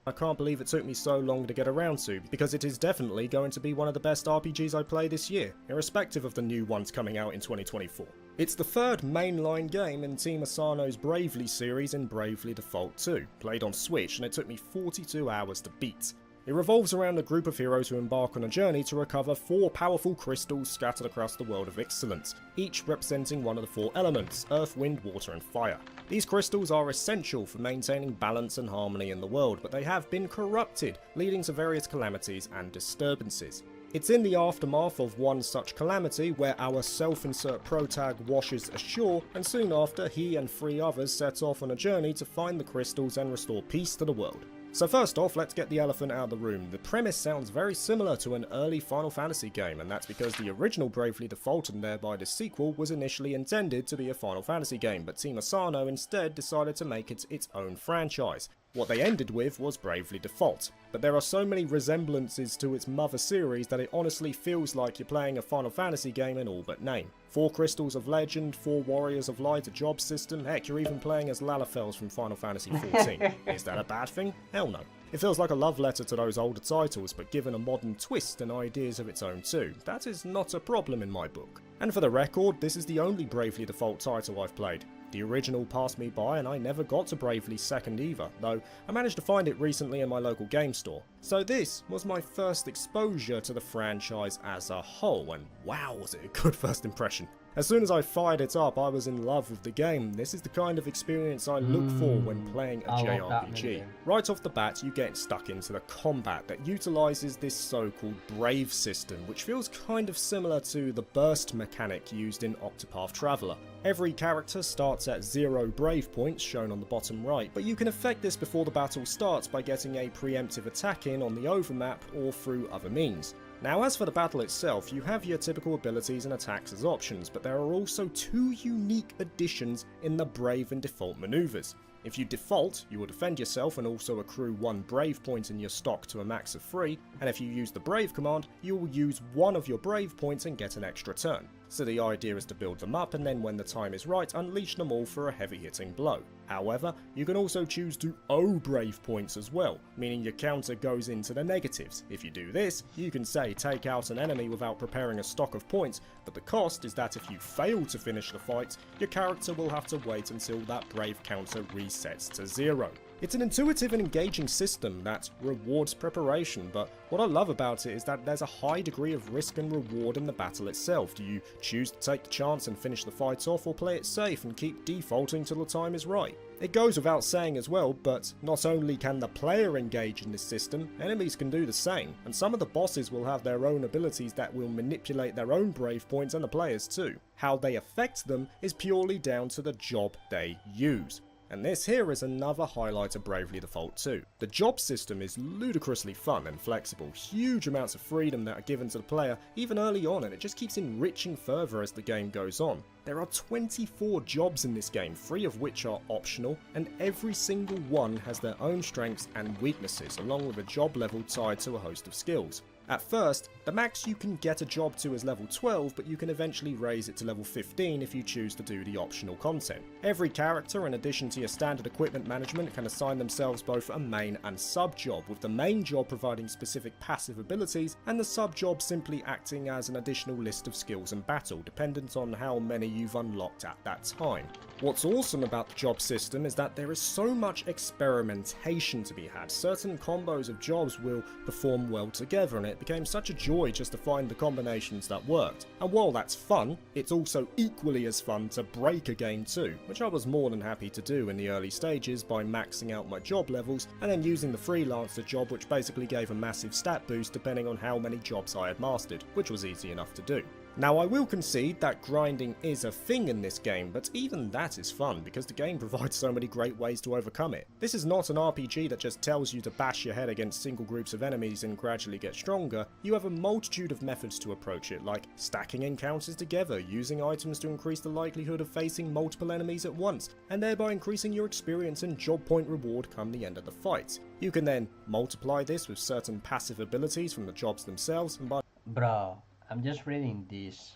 I can't believe it took me so long to get around to, because it is definitely going to be one of the best RPGs I play this year, irrespective of the new ones coming out in 2024. It's the third mainline game in Team Asano's Bravely series in Bravely Default 2, played on Switch, and it took me 42 hours to beat. It revolves around a group of heroes who embark on a journey to recover 4 powerful crystals scattered across the world of Ixalant, each representing one of the 4 elements: earth, wind, water and fire. These crystals are essential for maintaining balance and harmony in the world, but they have been corrupted, leading to various calamities and disturbances. It's in the aftermath of one such calamity where our self-insert protag washes ashore, and soon after he and 3 others set off on a journey to find the crystals and restore peace to the world. So first off, let's get the elephant out of the room. The premise sounds very similar to an early Final Fantasy game, and that's because the original Bravely Default, and thereby the sequel, was initially intended to be a Final Fantasy game, but Team Asano instead decided to make it its own franchise. What they ended with was Bravely Default, but there are so many resemblances to its mother series that it honestly feels like you're playing a Final Fantasy game in all but name. 4 Crystals of Legend, 4 Warriors of Light, a job system, heck, you're even playing as Lalafels from Final Fantasy XIV. Is that a bad thing? Hell no. It feels like a love letter to those older titles, but given a modern twist and ideas of its own too. That is not a problem in my book. And for the record, this is the only Bravely Default title I've played. The original passed me by and I never got to Bravely's second either, though I managed to find it recently in my local game store. So this was my first exposure to the franchise as a whole, and wow was it a good first impression. As soon as I fired it up, I was in love with the game. This is the kind of experience I look for when playing a JRPG. Right off the bat, you get stuck into the combat that utilises this so-called Brave system, which feels kind of similar to the burst mechanic used in Octopath Traveler. Every character starts at 0 Brave points, shown on the bottom right, but you can effect this before the battle starts by getting a preemptive attack in on the overmap or through other means. Now as for the battle itself, you have your typical abilities and attacks as options, but there are also 2 unique additions in the Brave and Default maneuvers. If you default, you will defend yourself and also accrue 1 Brave point in your stock to a max of 3, and if you use the Brave command, you will use 1 of your Brave points and get an extra turn. So the idea is to build them up and then when the time is right, unleash them all for a heavy hitting blow. However, you can also choose to owe Brave points as well, meaning your counter goes into the negatives. If you do this, you can say take out an enemy without preparing a stock of points, but the cost is that if you fail to finish the fight, your character will have to wait until that Brave counter resets to 0. It's an intuitive and engaging system that rewards preparation, but what I love about it is that there's a high degree of risk and reward in the battle itself. Do you choose to take the chance and finish the fight off, or play it safe and keep defaulting till the time is right? It goes without saying as well, but not only can the player engage in this system, enemies can do the same, and some of the bosses will have their own abilities that will manipulate their own Brave points and the players too. How they affect them is purely down to the job they use. And this here is another highlight of Bravely Default 2. The job system is ludicrously fun and flexible, huge amounts of freedom that are given to the player even early on, and it just keeps enriching further as the game goes on. There are 24 jobs in this game, 3 of which are optional, and every single one has their own strengths and weaknesses, along with a job level tied to a host of skills. At first, the max you can get a job to is level 12, but you can eventually raise it to level 15 if you choose to do the optional content. Every character, in addition to your standard equipment management, can assign themselves both a main and sub job, with the main job providing specific passive abilities, and the sub job simply acting as an additional list of skills in battle, dependent on how many you've unlocked at that time. What's awesome about the job system is that there is so much experimentation to be had. Certain combos of jobs will perform well together, and it became such a joy just to find the combinations that worked. And while that's fun, it's also equally as fun to break a game too, which I was more than happy to do in the early stages by maxing out my job levels and then using the freelancer job, which basically gave a massive stat boost depending on how many jobs I had mastered, which was easy enough to do. Now I will concede that grinding is a thing in this game, but even that is fun because the game provides so many great ways to overcome it. This is not an RPG that just tells you to bash your head against single groups of enemies and gradually get stronger. You have a multitude of methods to approach it, like stacking encounters together, using items to increase the likelihood of facing multiple enemies at once, and thereby increasing your experience and job point reward come the end of the fight. You can then multiply this with certain passive abilities from the jobs themselves, and by Bro, I'm just reading this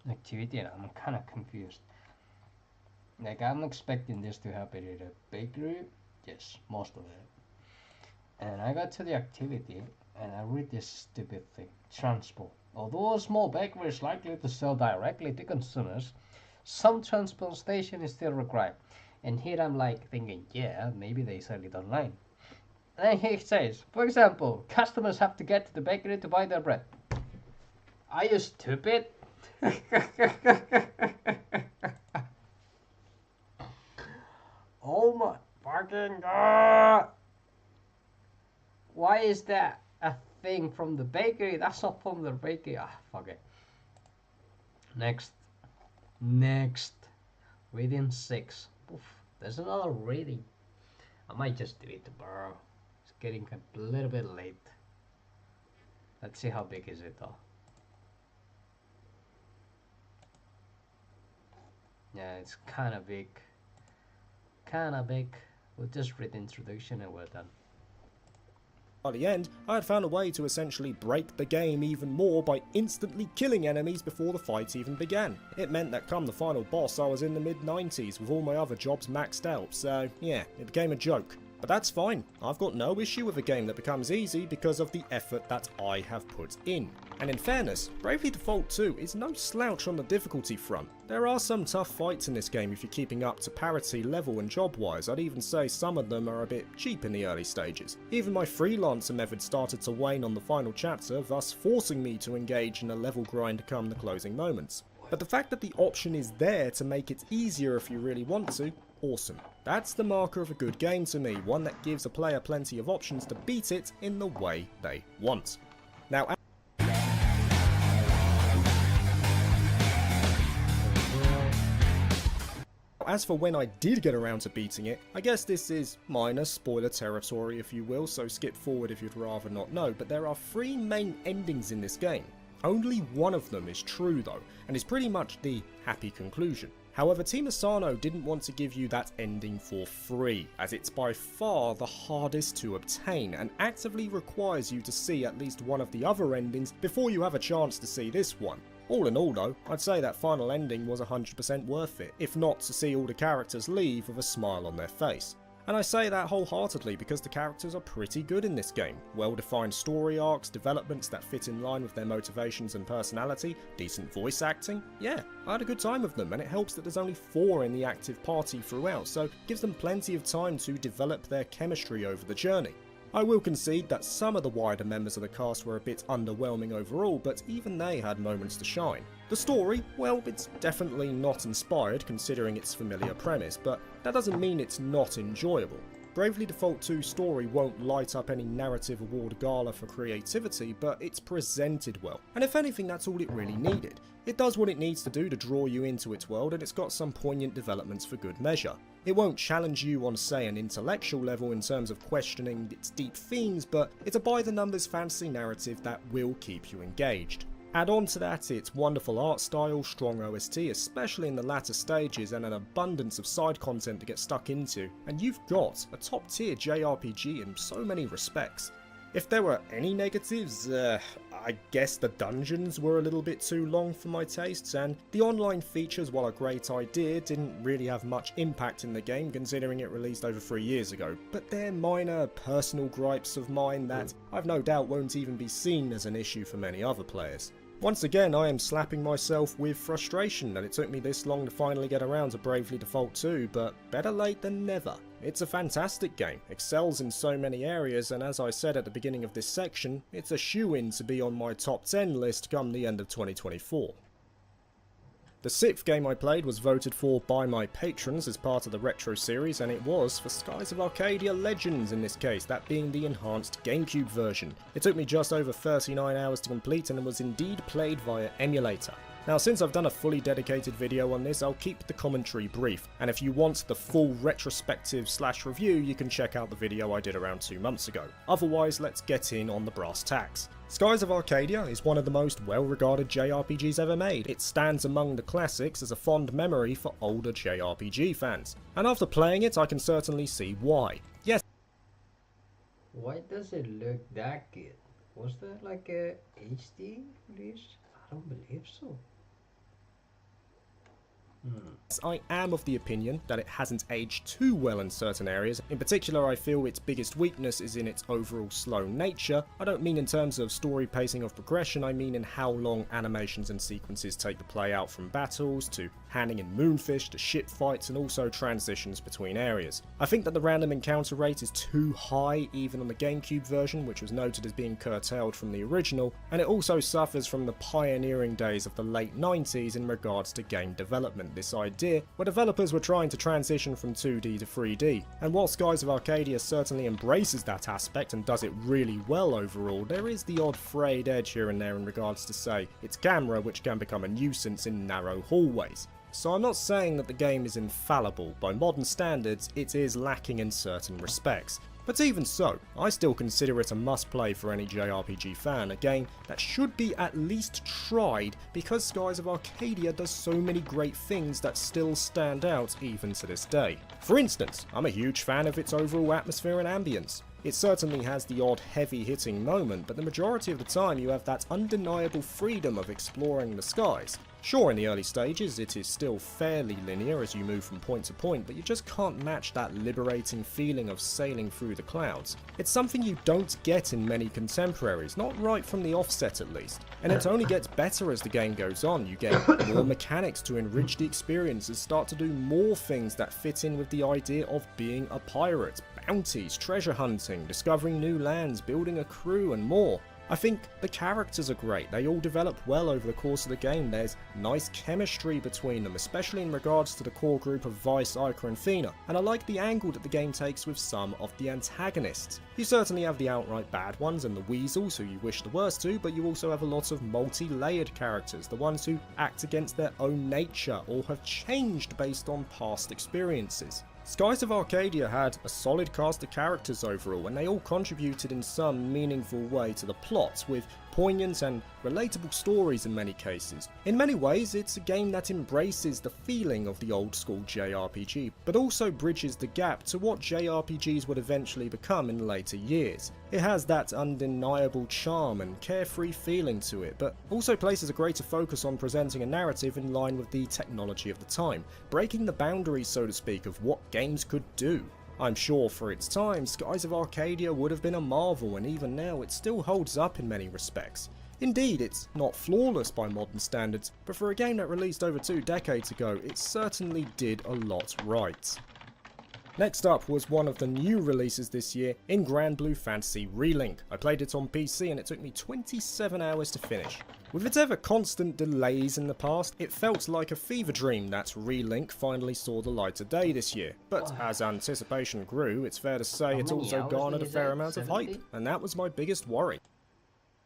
activity and I'm kind of confused. Like, I'm expecting this to happen in a bakery. Yes, most of it. And I got to the activity and I read this stupid thing. Transport. Although a small bakery is likely to sell directly to consumers, some transportation is still required. And here I'm like thinking, yeah, maybe they sell it online. And then he says, for example, customers have to get to the bakery to buy their bread. Are you stupid? Oh my fucking god! Why is that a thing from the bakery? That's not from the bakery. Ah, fuck it. Next. Within 6. Oof, there's another reading. I might just do it tomorrow. It's getting a little bit late. Let's see how big is it though. Yeah, it's kind of big. We'll just read the introduction and we're done. By the end, I had found a way to essentially break the game even more by instantly killing enemies before the fight even began. It meant that come the final boss I was in the mid-90s with all my other jobs maxed out, so yeah, it became a joke. But that's fine, I've got no issue with a game that becomes easy because of the effort that I have put in. And in fairness, Bravely Default 2 is no slouch on the difficulty front. There are some tough fights in this game if you're keeping up to parity level and job wise. I'd even say some of them are a bit cheap in the early stages. Even my freelancer method started to wane on the final chapter, thus forcing me to engage in a level grind come the closing moments. But the fact that the option is there to make it easier if you really want to, awesome. That's the marker of a good game to me, one that gives a player plenty of options to beat it in the way they want. Now, as for when I did get around to beating it, I guess this is minor spoiler territory if you will, so skip forward if you'd rather not know, but there are 3 main endings in this game. Only one of them is true though, and is pretty much the happy conclusion. However, Team Asano didn't want to give you that ending for free, as it's by far the hardest to obtain and actively requires you to see at least one of the other endings before you have a chance to see this one. All in all though, I'd say that final ending was 100% worth it, if not to see all the characters leave with a smile on their face. And I say that wholeheartedly because the characters are pretty good in this game. Well-defined story arcs, developments that fit in line with their motivations and personality, decent voice acting. Yeah, I had a good time with them, and it helps that there's only 4 in the active party throughout, so it gives them plenty of time to develop their chemistry over the journey. I will concede that some of the wider members of the cast were a bit underwhelming overall, but even they had moments to shine. The story, well, it's definitely not inspired considering its familiar premise, but that doesn't mean it's not enjoyable. Bravely Default 2's story won't light up any narrative award gala for creativity, but it's presented well, and if anything that's all it really needed. It does what it needs to do to draw you into its world, and it's got some poignant developments for good measure. It won't challenge you on, say, an intellectual level in terms of questioning its deep themes, but it's a by-the-numbers fantasy narrative that will keep you engaged. Add on to that its wonderful art style, strong OST, especially in the latter stages, and an abundance of side content to get stuck into, and you've got a top-tier JRPG in so many respects. If there were any negatives, I guess the dungeons were a little bit too long for my tastes, and the online features, while a great idea, didn't really have much impact in the game considering it released over 3 years ago, but they're minor personal gripes of mine that I've no doubt won't even be seen as an issue for many other players. Once again, I am slapping myself with frustration that it took me this long to finally get around to Bravely Default 2, but better late than never. It's a fantastic game, excels in so many areas, and as I said at the beginning of this section, it's a shoo-in to be on my top 10 list come the end of 2024. The 6th game I played was voted for by my patrons as part of the Retro series, and it was for Skies of Arcadia Legends in this case, that being the enhanced GameCube version. It took me just over 39 hours to complete and was indeed played via emulator. Now, since I've done a fully dedicated video on this, I'll keep the commentary brief, and if you want the full retrospective/review, you can check out the video I did around 2 months ago. Otherwise, let's get in on the brass tacks. Skies of Arcadia is one of the most well-regarded JRPGs ever made. It stands among the classics as a fond memory for older JRPG fans, and after playing it, I can certainly see why. Yes. Why does it look that good? Was that like a HD release? I don't believe so. I am of the opinion that it hasn't aged too well in certain areas. In particular, I feel its biggest weakness is in its overall slow nature. I don't mean in terms of story pacing of progression, I mean in how long animations and sequences take the play out, from battles to handing in moonfish to ship fights, and also transitions between areas. I think that the random encounter rate is too high even on the GameCube version, which was noted as being curtailed from the original, and it also suffers from the pioneering days of the late 90s in regards to game development. This idea where developers were trying to transition from 2D to 3D, and while Skies of Arcadia certainly embraces that aspect and does it really well overall, there is the odd frayed edge here and there in regards to, say, its camera, which can become a nuisance in narrow hallways. So I'm not saying that the game is infallible. By modern standards, it is lacking in certain respects. But even so, I still consider it a must-play for any JRPG fan, a game that should be at least tried because Skies of Arcadia does so many great things that still stand out even to this day. For instance, I'm a huge fan of its overall atmosphere and ambience. It certainly has the odd heavy-hitting moment, but the majority of the time you have that undeniable freedom of exploring the skies. Sure, in the early stages it is still fairly linear as you move from point to point, but you just can't match that liberating feeling of sailing through the clouds. It's something you don't get in many contemporaries, not right from the offset at least. And it only gets better as the game goes on. You get more mechanics to enrich the experience and start to do more things that fit in with the idea of being a pirate. Bounties, treasure hunting, discovering new lands, building a crew and more. I think the characters are great, they all develop well over the course of the game. There's nice chemistry between them, especially in regards to the core group of Vice, Ica and Fina, and I like the angle that the game takes with some of the antagonists. You certainly have the outright bad ones and the weasels who you wish the worst to, but you also have a lot of multi-layered characters, the ones who act against their own nature or have changed based on past experiences. Skies of Arcadia had a solid cast of characters overall, and they all contributed in some meaningful way to the plot, with poignant and relatable stories in many cases. In many ways, it's a game that embraces the feeling of the old school JRPG, but also bridges the gap to what JRPGs would eventually become in later years. It has that undeniable charm and carefree feeling to it, but also places a greater focus on presenting a narrative in line with the technology of the time, breaking the boundaries, so to speak, of what games could do. I'm sure for its time, Skies of Arcadia would have been a marvel, and even now it still holds up in many respects. Indeed, it's not flawless by modern standards, but for a game that released over 2 decades ago, it certainly did a lot right. Next up was one of the new releases this year in Grand Blue Fantasy Relink. I played it on PC and it took me 27 hours to finish. With its ever constant delays in the past, it felt like a fever dream that Relink finally saw the light of day this year. But as anticipation grew, it's fair to say it also garnered a fair amount of hype, and that was my biggest worry.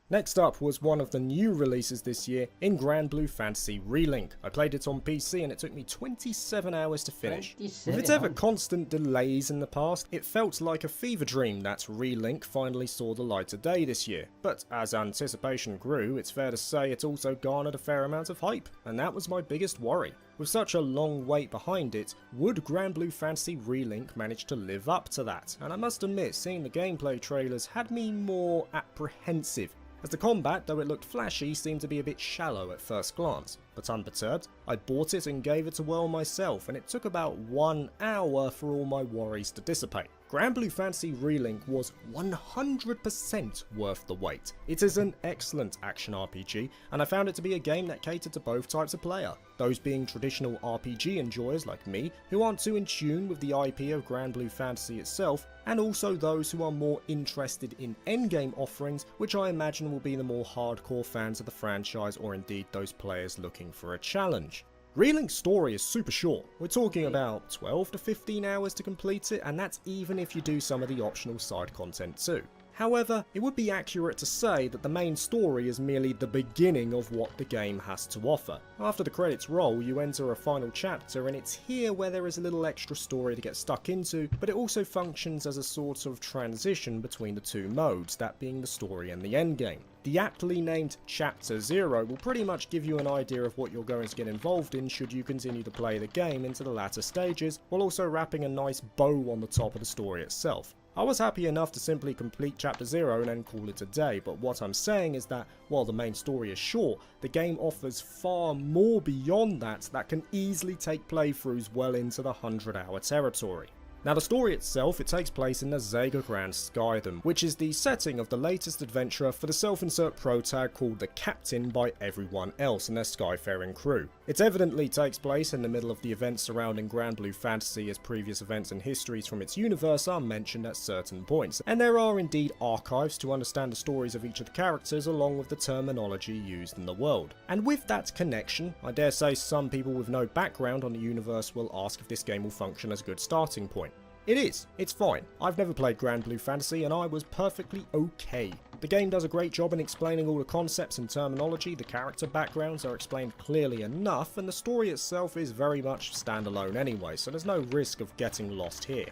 Next up was one of the new releases this year in Grand Blue Fantasy Relink. I played it on PC and it took me 27 hours to finish. With its ever constant delays in the past, it felt like a fever dream that Relink finally saw the light of day this year. But as anticipation grew, it's fair to say it also garnered a fair amount of hype, and that was my biggest worry. With such a long wait behind it, would Grand Blue Fantasy Relink manage to live up to that? And I must admit, seeing the gameplay trailers had me more apprehensive, as the combat, though it looked flashy, seemed to be a bit shallow at first glance. But unperturbed, I bought it and gave it a whirl myself, and it took about 1 hour for all my worries to dissipate. Grand Blue Fantasy Relink was 100% worth the wait. It is an excellent action RPG, and I found it to be a game that catered to both types of player. Those being traditional RPG enjoyers like me, who aren't too in tune with the IP of Grand Blue Fantasy itself, and also those who are more interested in endgame offerings, which I imagine will be the more hardcore fans of the franchise, or indeed those players looking for a challenge. Relink's story is super short. We're talking about 12 to 15 hours to complete it, and that's even if you do some of the optional side content too. However, it would be accurate to say that the main story is merely the beginning of what the game has to offer. After the credits roll, you enter a final chapter, and it's here where there is a little extra story to get stuck into, but it also functions as a sort of transition between the two modes, that being the story and the endgame. The aptly named Chapter 0 will pretty much give you an idea of what you're going to get involved in should you continue to play the game into the latter stages, while also wrapping a nice bow on the top of the story itself. I was happy enough to simply complete Chapter 0 and then call it a day, but what I'm saying is that while the main story is short, the game offers far more beyond that can easily take playthroughs well into the 100-hour territory. Now the story itself, it takes place in the Zega Grand Skydom, which is the setting of the latest adventure for the self-insert protag called the Captain by everyone else and their Skyfaring crew. It evidently takes place in the middle of the events surrounding Grand Blue Fantasy, as previous events and histories from its universe are mentioned at certain points, and there are indeed archives to understand the stories of each of the characters along with the terminology used in the world. And with that connection, I dare say some people with no background on the universe will ask if this game will function as a good starting point. It is. It's fine. I've never played Grand Blue Fantasy and I was perfectly okay. The game does a great job in explaining all the concepts and terminology, the character backgrounds are explained clearly enough, and the story itself is very much standalone anyway, so there's no risk of getting lost here.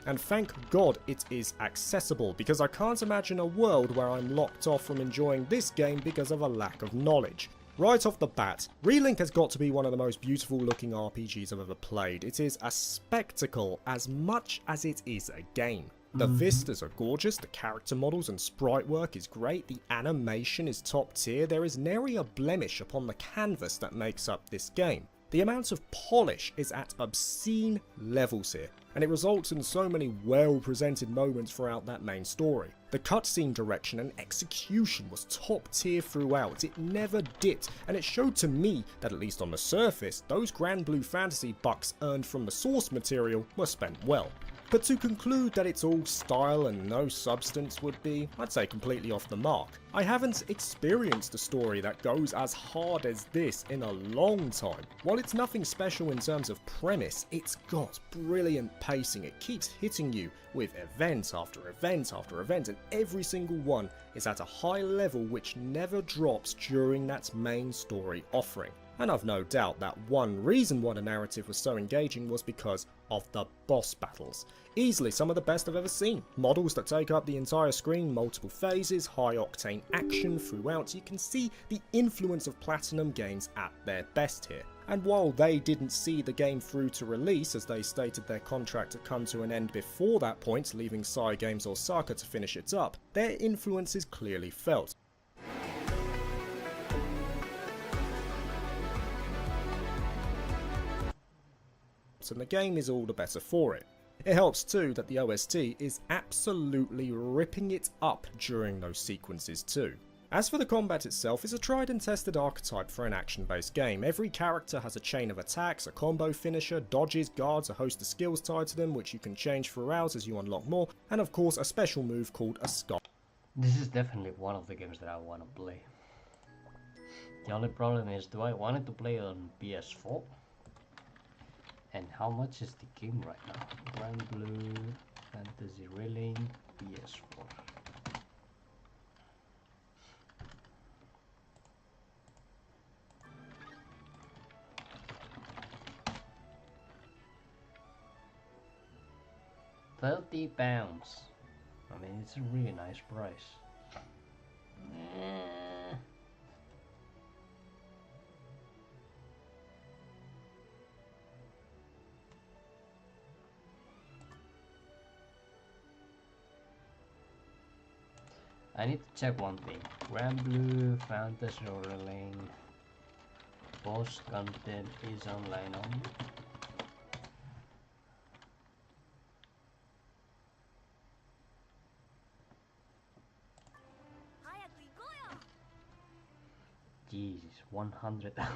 And thank God it is accessible, because I can't imagine a world where I'm locked off from enjoying this game because of a lack of knowledge. Right off the bat, Relink has got to be one of the most beautiful looking RPGs I've ever played. It is a spectacle as much as it is a game. The vistas are gorgeous, the character models and sprite work is great, the animation is top tier, there is nary a blemish upon the canvas that makes up this game. The amount of polish is at obscene levels here, and it results in so many well-presented moments throughout that main story. The cutscene direction and execution was top tier throughout, it never dipped, and it showed to me that at least on the surface, those Grand Blue Fantasy bucks earned from the source material were spent well. But to conclude that it's all style and no substance would be, I'd say, completely off the mark. I haven't experienced a story that goes as hard as this in a long time. While it's nothing special in terms of premise, it's got brilliant pacing. It keeps hitting you with event after event after event, and every single one is at a high level which never drops during that main story offering. And I've no doubt that one reason why the narrative was so engaging was because of the boss battles. Easily some of the best I've ever seen. Models that take up the entire screen, multiple phases, high octane action throughout. You can see the influence of Platinum games at their best here. And while they didn't see the game through to release, as they stated their contract had come to an end before that point, leaving Cygames Osaka to finish it up, their influence is clearly felt. And the game is all the better for it. It helps too that the OST is absolutely ripping it up during those sequences too. As for the combat itself, it's a tried and tested archetype for an action-based game. Every character has a chain of attacks, a combo finisher, dodges, guards, a host of skills tied to them which you can change throughout as you unlock more, and of course a special move called a Sky. This is definitely one of the games that I want to play. The only problem is, do I want it to play on PS4? And how much is the game right now? Grand Blue Fantasy Relink PS4. £30. I mean, it's a really nice price. I need to check one thing. Grand Blue Fantasy Relink post content is online only. Jesus, 100 hours.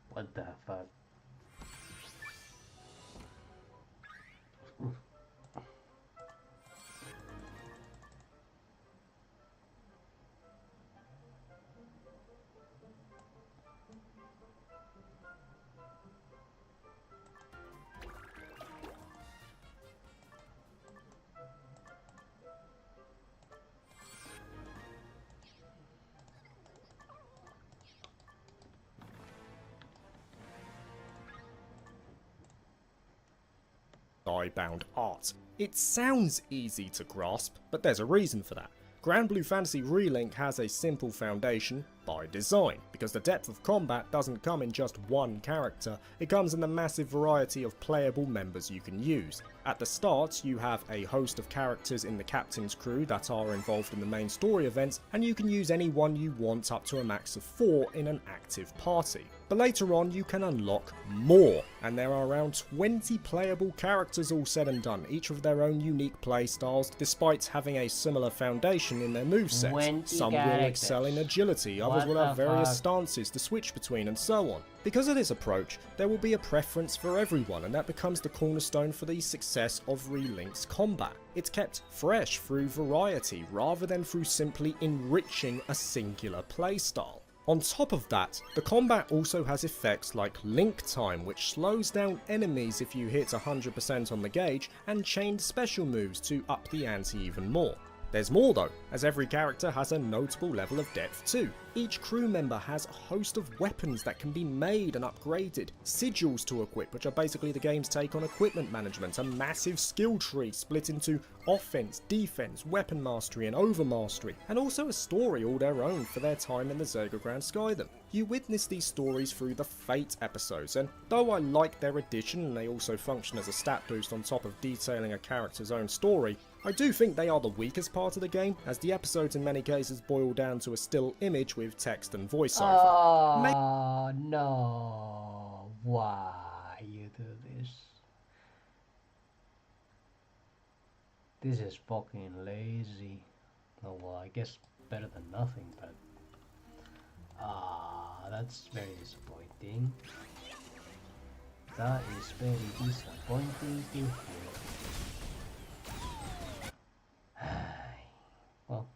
What the fuck? Bound art. It sounds easy to grasp, but there's a reason for that. Grand Blue Fantasy Relink has a simple foundation, by design, because the depth of combat doesn't come in just one character, it comes in the massive variety of playable members you can use. At the start, you have a host of characters in the captain's crew that are involved in the main story events, and you can use any one you want up to a max of 4 in an active party. But later on you can unlock more, and there are around 20 playable characters all said and done, each with their own unique playstyles, despite having a similar foundation in their movesets. Some will excel in agility, others will have various stances to switch between, and so on. Because of this approach, there will be a preference for everyone, and that becomes the cornerstone for the success of Relink's combat. It's kept fresh through variety, rather than through simply enriching a singular playstyle. On top of that, the combat also has effects like Link Time, which slows down enemies if you hit 100% on the gauge, and chained special moves to up the ante even more. There's more though, as every character has a notable level of depth too. Each crew member has a host of weapons that can be made and upgraded, sigils to equip, which are basically the game's take on equipment management, a massive skill tree split into offense, defense, weapon mastery and overmastery, and also a story all their own for their time in the Sega Grand Skyrim. You witness these stories through the Fate episodes, and though I like their addition and they also function as a stat boost on top of detailing a character's own story, I do think they are the weakest part of the game, as the episodes in many cases boil down to a still image with text and voiceover. Oh no, why you do this? This is fucking lazy. Oh well, I guess better than nothing, but that's very disappointing. That is very disappointing to hear. Well,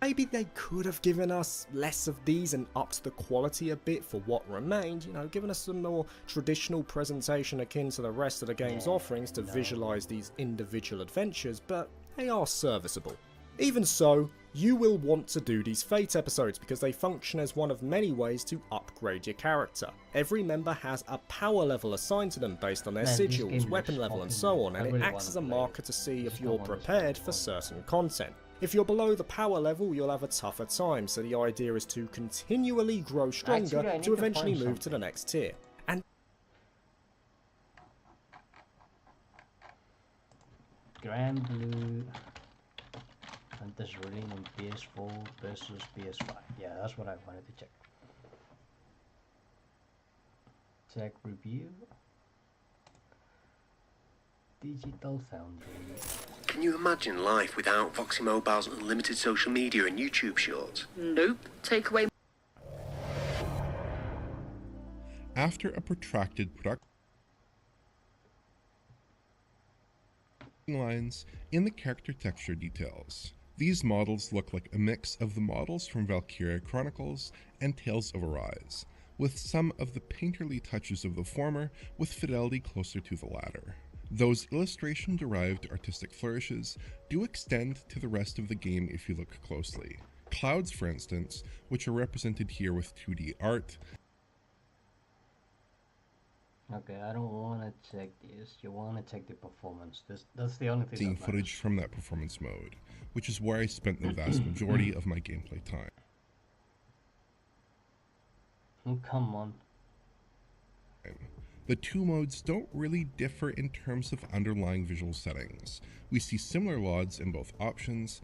maybe they could have given us less of these and upped the quality a bit for what remained, you know, given us some more traditional presentation akin to the rest of the game's offerings to visualize these individual adventures, but they are serviceable. Even so, you will want to do these Fate episodes because they function as one of many ways to upgrade your character. Every member has a power level assigned to them based on their sigils, weapon level and so on, and it acts as a marker to see if you're prepared for certain content. If you're below the power level, you'll have a tougher time, so the idea is to continually grow stronger to eventually move to the next tier. And Grand Blue Fantasy Ring on PS4 versus PS5. Yeah, that's what I wanted to check. Check review. Digital Foundry. Can you imagine life without Voxy Mobile's unlimited social media and YouTube shorts? Nope. Take away. After a protracted production lines in the character texture details. These models look like a mix of the models from Valkyria Chronicles and Tales of Arise, with some of the painterly touches of the former with fidelity closer to the latter. Those illustration-derived artistic flourishes do extend to the rest of the game if you look closely. Clouds, for instance, which are represented here with 2D art. Okay, I don't want to check this. You want to check the performance. That's the only thing. Seeing footage from that performance mode, which is where I spent the vast majority of my gameplay time. Oh, come on. The two modes don't really differ in terms of underlying visual settings. We see similar LODs in both options,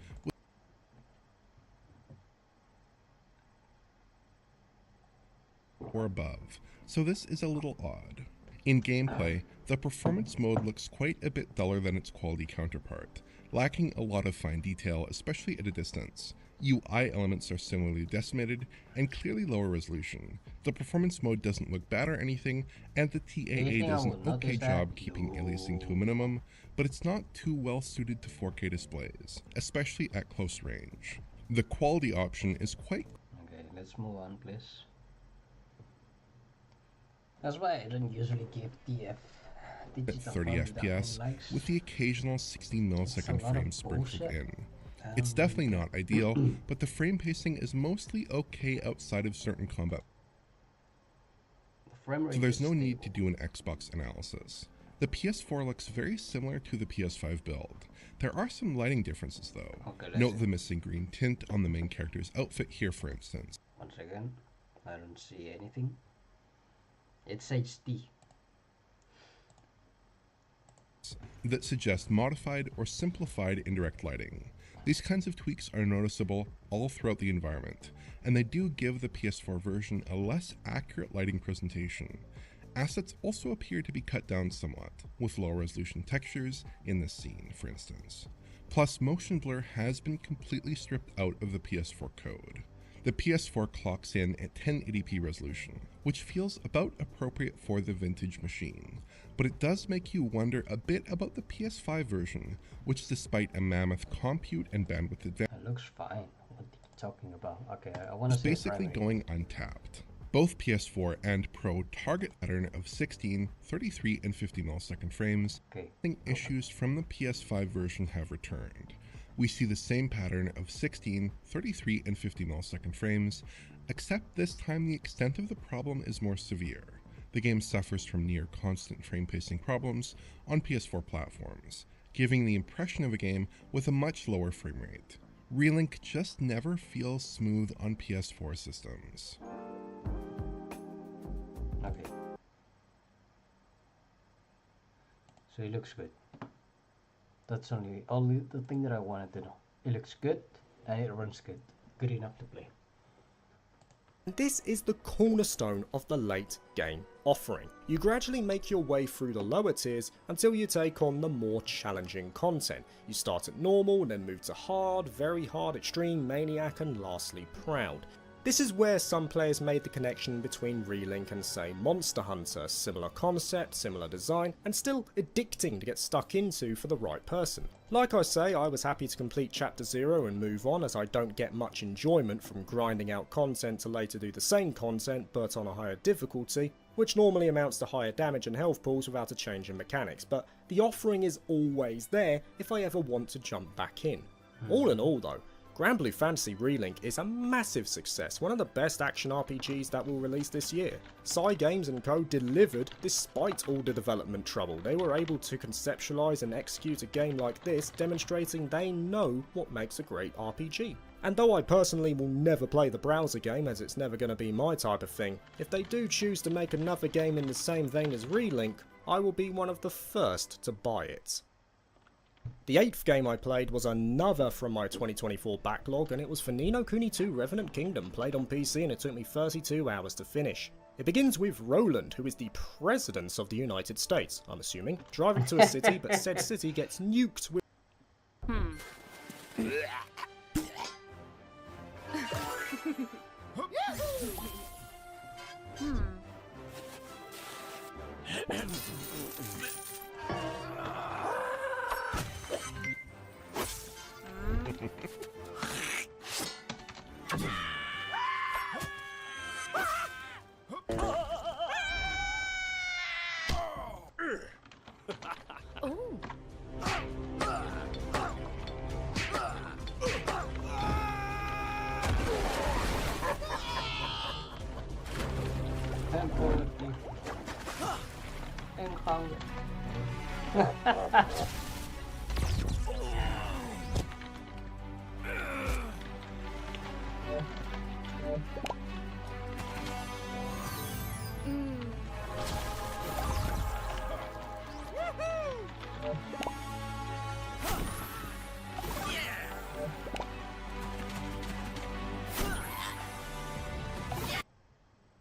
or above, so this is a little odd. In gameplay, the performance mode looks quite a bit duller than its quality counterpart, lacking a lot of fine detail, especially at a distance. UI elements are similarly decimated and clearly lower resolution. The performance mode doesn't look bad or anything, and the TAA does an okay job keeping aliasing to a minimum, but it's not too well suited to 4K displays, especially at close range. The quality option is quite... Okay, let's move on, please. That's why I don't usually give DF at 30 FPS with the occasional 16 millisecond frame sprinkled in. It's definitely not ideal, but the frame pacing is mostly okay outside of certain combat, so there's no need to do an Xbox analysis. The PS4 looks very similar to the PS5 build. There are some lighting differences though. Okay, Note the missing green tint on the main character's outfit here, for instance. Once again, I don't see anything. It's HD. That suggest modified or simplified indirect lighting. These kinds of tweaks are noticeable all throughout the environment, and they do give the PS4 version a less accurate lighting presentation. Assets also appear to be cut down somewhat, with lower resolution textures in this scene, for instance. Plus, motion blur has been completely stripped out of the PS4 code. The PS4 clocks in at 1080p resolution, which feels about appropriate for the vintage machine, but it does make you wonder a bit about the PS5 version, which despite a mammoth compute and bandwidth advantage, it looks fine. What are you talking about? Okay, I want to is see basically going untapped. Both PS4 and Pro target a pattern of 16, 33, and 50 millisecond frames. Issues from the PS5 version have returned. We see the same pattern of 16, 33, and 50 millisecond frames, except this time the extent of the problem is more severe. The game suffers from near constant frame pacing problems on PS4 platforms, giving the impression of a game with a much lower frame rate. Relink just never feels smooth on PS4 systems. Okay. So it looks good. That's only the thing that I wanted to know. It looks good and it runs good. Good enough to play. This is the cornerstone of the late game offering. You gradually make your way through the lower tiers until you take on the more challenging content. You start at normal, then move to hard, very hard, extreme, maniac, and lastly proud. This is where some players made the connection between Relink and say Monster Hunter, similar concept, similar design, and still addicting to get stuck into for the right person. Like I say, I was happy to complete Chapter 0 and move on, as I don't get much enjoyment from grinding out content to later do the same content but on a higher difficulty, which normally amounts to higher damage and health pools without a change in mechanics, but the offering is always there if I ever want to jump back in. All in all though, Grand Blue Fantasy Relink is a massive success, one of the best action RPGs that will release this year. Cygames & Co delivered despite all the development trouble. They were able to conceptualize and execute a game like this, demonstrating they know what makes a great RPG. And though I personally will never play the browser game, as it's never going to be my type of thing, if they do choose to make another game in the same vein as Relink, I will be one of the first to buy it. The 8th game I played was another from my 2024 backlog, and it was for Ni no Kuni 2 Revenant Kingdom, played on PC, and it took me 32 hours to finish. It begins with Roland, who is the President of the United States, I'm assuming, driving to a city, but said city gets nuked with...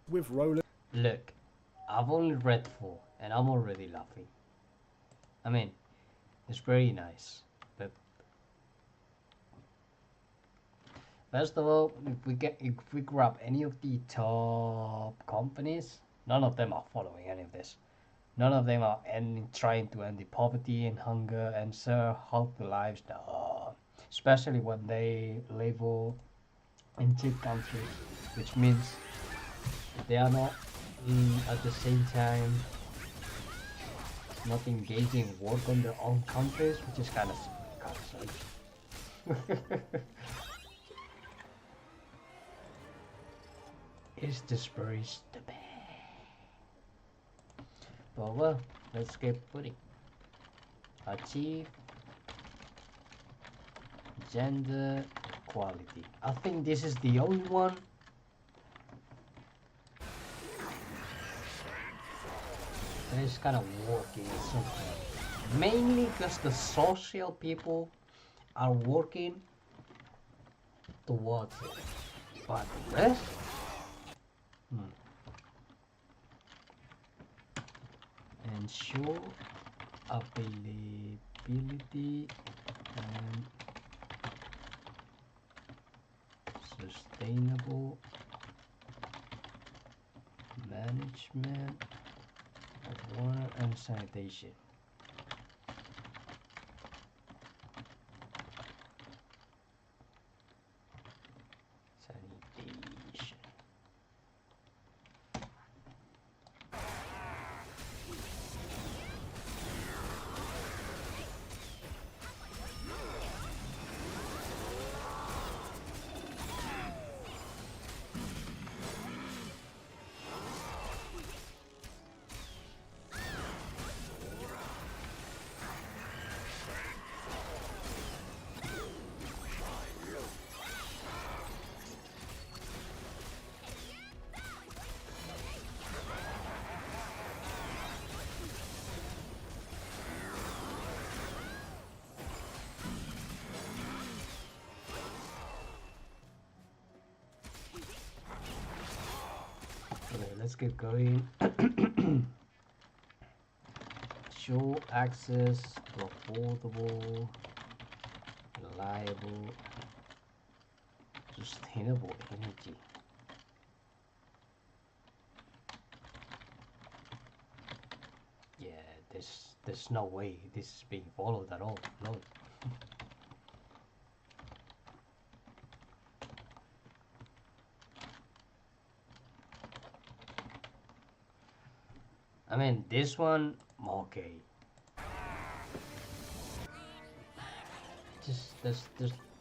with Roland. Look, I've only read 4 and I'm already laughing. I mean, it's very nice, but first of all, if we grab any of the top companies, none of them are following any of this. None of them are trying to end the poverty and hunger and serve healthy lives. No, especially when they label in cheap countries, which means they are not at the same time not engaging in work on their own countries, which is kind of sad. It's just very stupid. But well, Let's keep putting. Achieve gender equality. I think this is the only one. That is kind of working something. Mainly because the social people are working towards it. But the rest? Ensure availability and sustainable management of water and sanitation. Sanitation. Okay, let's get going. Show access to affordable, reliable, sustainable energy. Yeah, there's no way this is being followed at all. No. I mean, this one, okay. There's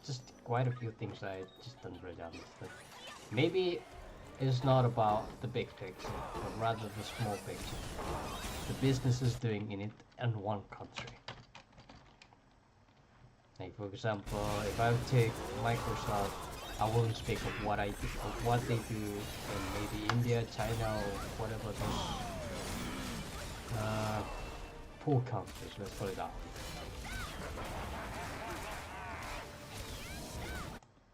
just quite a few things I just don't really understand. Maybe it's not about the big picture, but rather the small picture. The businesses doing in it in one country. Like for example, if I take Microsoft, I won't speak of what I do, of what they do in maybe India, China, or whatever those poor countries, let's put it out.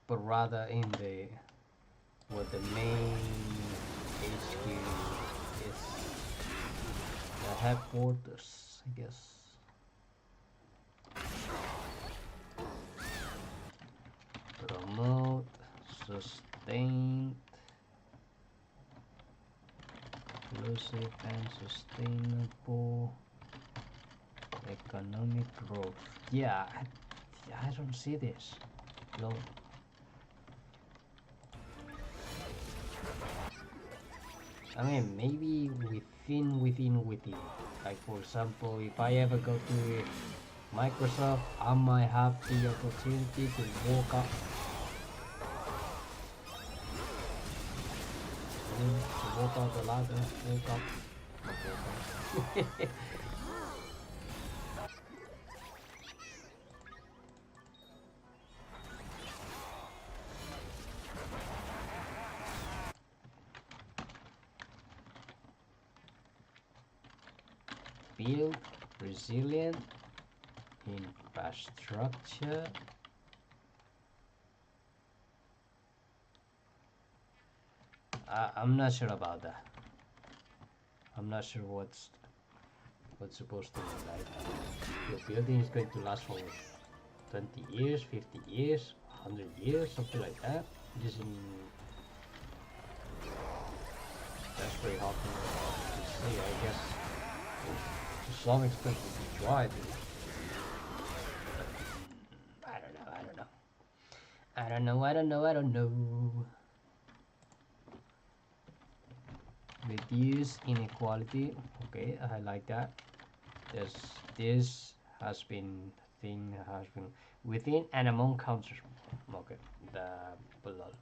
But rather in the what the main HQ is, the headquarters, I guess. Promote sustained, inclusive and sustainable economic growth. Yeah, I don't see this. No. I mean, maybe within. Like for example, if I ever go to Microsoft, I might have the opportunity to walk up. To walk out the ladder, walk up. Build resilient infrastructure. I'm not sure about that. I'm not sure what's supposed to be like. Your building is going to last for 20 years, 50 years, 100 years, something like that. Just that's very hard to say, I guess. To some extent, we can try it. I don't know. Reduce inequality. Okay, I like that. This has been within and among countries. Okay, the below.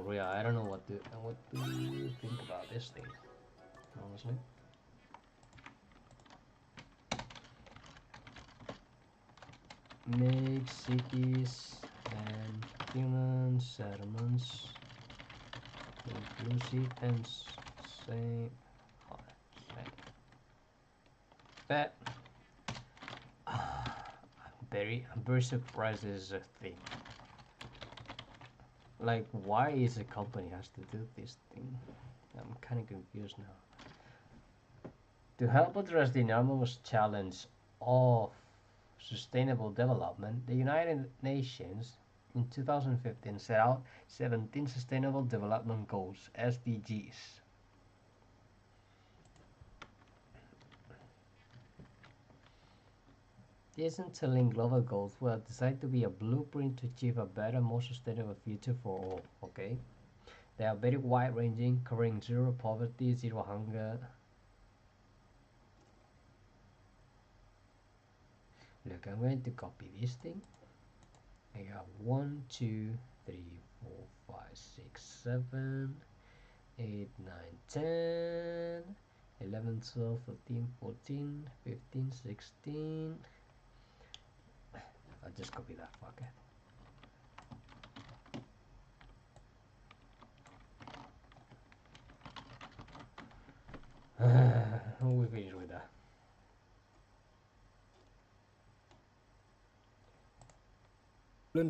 real. I don't know what do you think about this thing, honestly. Make cities and human settlements inclusive and same. But I'm very surprised this is a thing. Like, why is a company has to do this thing? I'm kind of confused now. To help address the enormous challenge of sustainable development, the United Nations in 2015 set out 17 Sustainable Development Goals, SDGs. These interlinked global goals were designed to be a blueprint to achieve a better, more sustainable future for all. Okay, they are very wide-ranging, covering zero poverty, zero hunger. Look, I'm going to copy this thing. I got 1, 2, 3, 4, 5, 6, 7, 8, 9, 10, 11, 12, 13, 14, 15, 16. I'll just copy that, fuck it. We finished with that.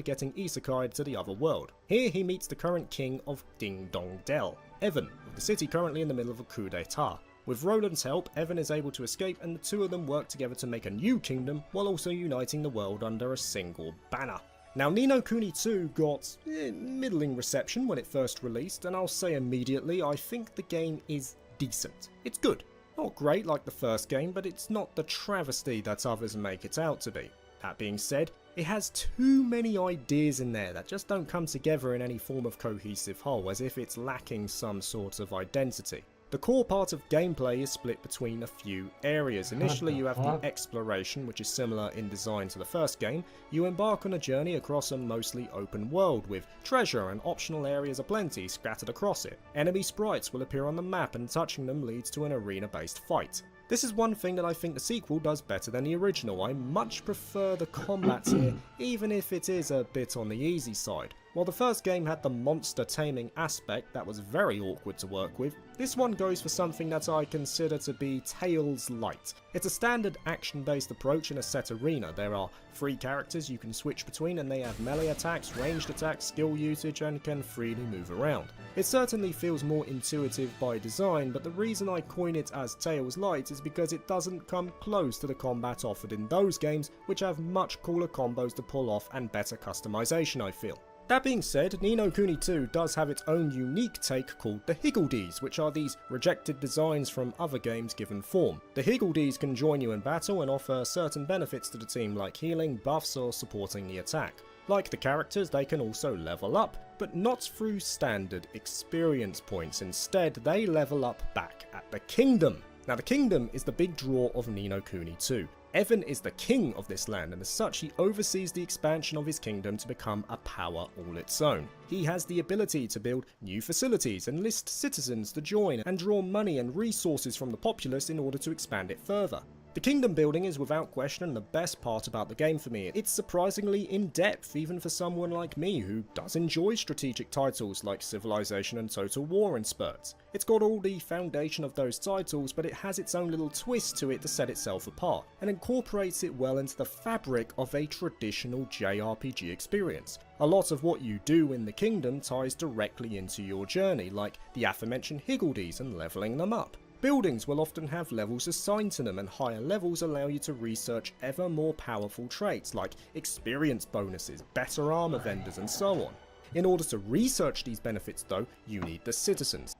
Getting isekai to the other world. Here he meets the current king of Ding Dong Dell, Evan, with the city currently in the middle of a coup d'etat. With Roland's help, Evan is able to escape and the two of them work together to make a new kingdom while also uniting the world under a single banner. Now, Ni no Kuni 2 got middling reception when it first released, and I'll say immediately I think the game is decent. It's good. Not great like the first game, but it's not the travesty that others make it out to be. That being said, it has too many ideas in there that just don't come together in any form of cohesive whole, as if it's lacking some sort of identity. The core part of gameplay is split between a few areas. Initially you have the exploration, which is similar in design to the first game. You embark on a journey across a mostly open world with treasure and optional areas aplenty scattered across it. Enemy sprites will appear on the map and touching them leads to an arena-based fight. This is one thing that I think the sequel does better than the original. I much prefer the combat here, even if it is a bit on the easy side. While the first game had the monster taming aspect that was very awkward to work with, this one goes for something that I consider to be Tales Light. It's a standard action-based approach in a set arena. There are 3 characters you can switch between and they have melee attacks, ranged attacks, skill usage and can freely move around. It certainly feels more intuitive by design, but the reason I coin it as Tales Light is because it doesn't come close to the combat offered in those games, which have much cooler combos to pull off and better customization, I feel. That being said, Ni no Kuni 2 does have its own unique take called the Higgledies, which are these rejected designs from other games given form. The Higgledies can join you in battle and offer certain benefits to the team like healing, buffs or supporting the attack. Like the characters, they can also level up, but not through standard experience points. Instead, they level up back at the Kingdom. Now the Kingdom is the big draw of Ni no Kuni 2. Evan is the king of this land and as such he oversees the expansion of his kingdom to become a power all its own. He has the ability to build new facilities, enlist citizens to join and draw money and resources from the populace in order to expand it further. The kingdom building is without question the best part about the game for me. It's surprisingly in-depth even for someone like me who does enjoy strategic titles like Civilization and Total War in spurts. It's got all the foundation of those titles, but it has its own little twist to it to set itself apart, and incorporates it well into the fabric of a traditional JRPG experience. A lot of what you do in the kingdom ties directly into your journey, like the aforementioned Higgledies and leveling them up. Buildings will often have levels assigned to them, and higher levels allow you to research ever more powerful traits like experience bonuses, better armor vendors and so on. In order to research these benefits though, you need the citizens.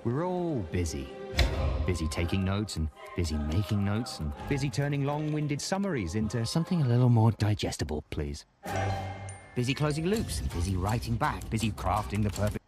We're all busy. Busy taking notes and busy making notes and busy turning long-winded summaries into something a little more digestible, please. Busy closing loops and busy writing back, busy crafting the perfect...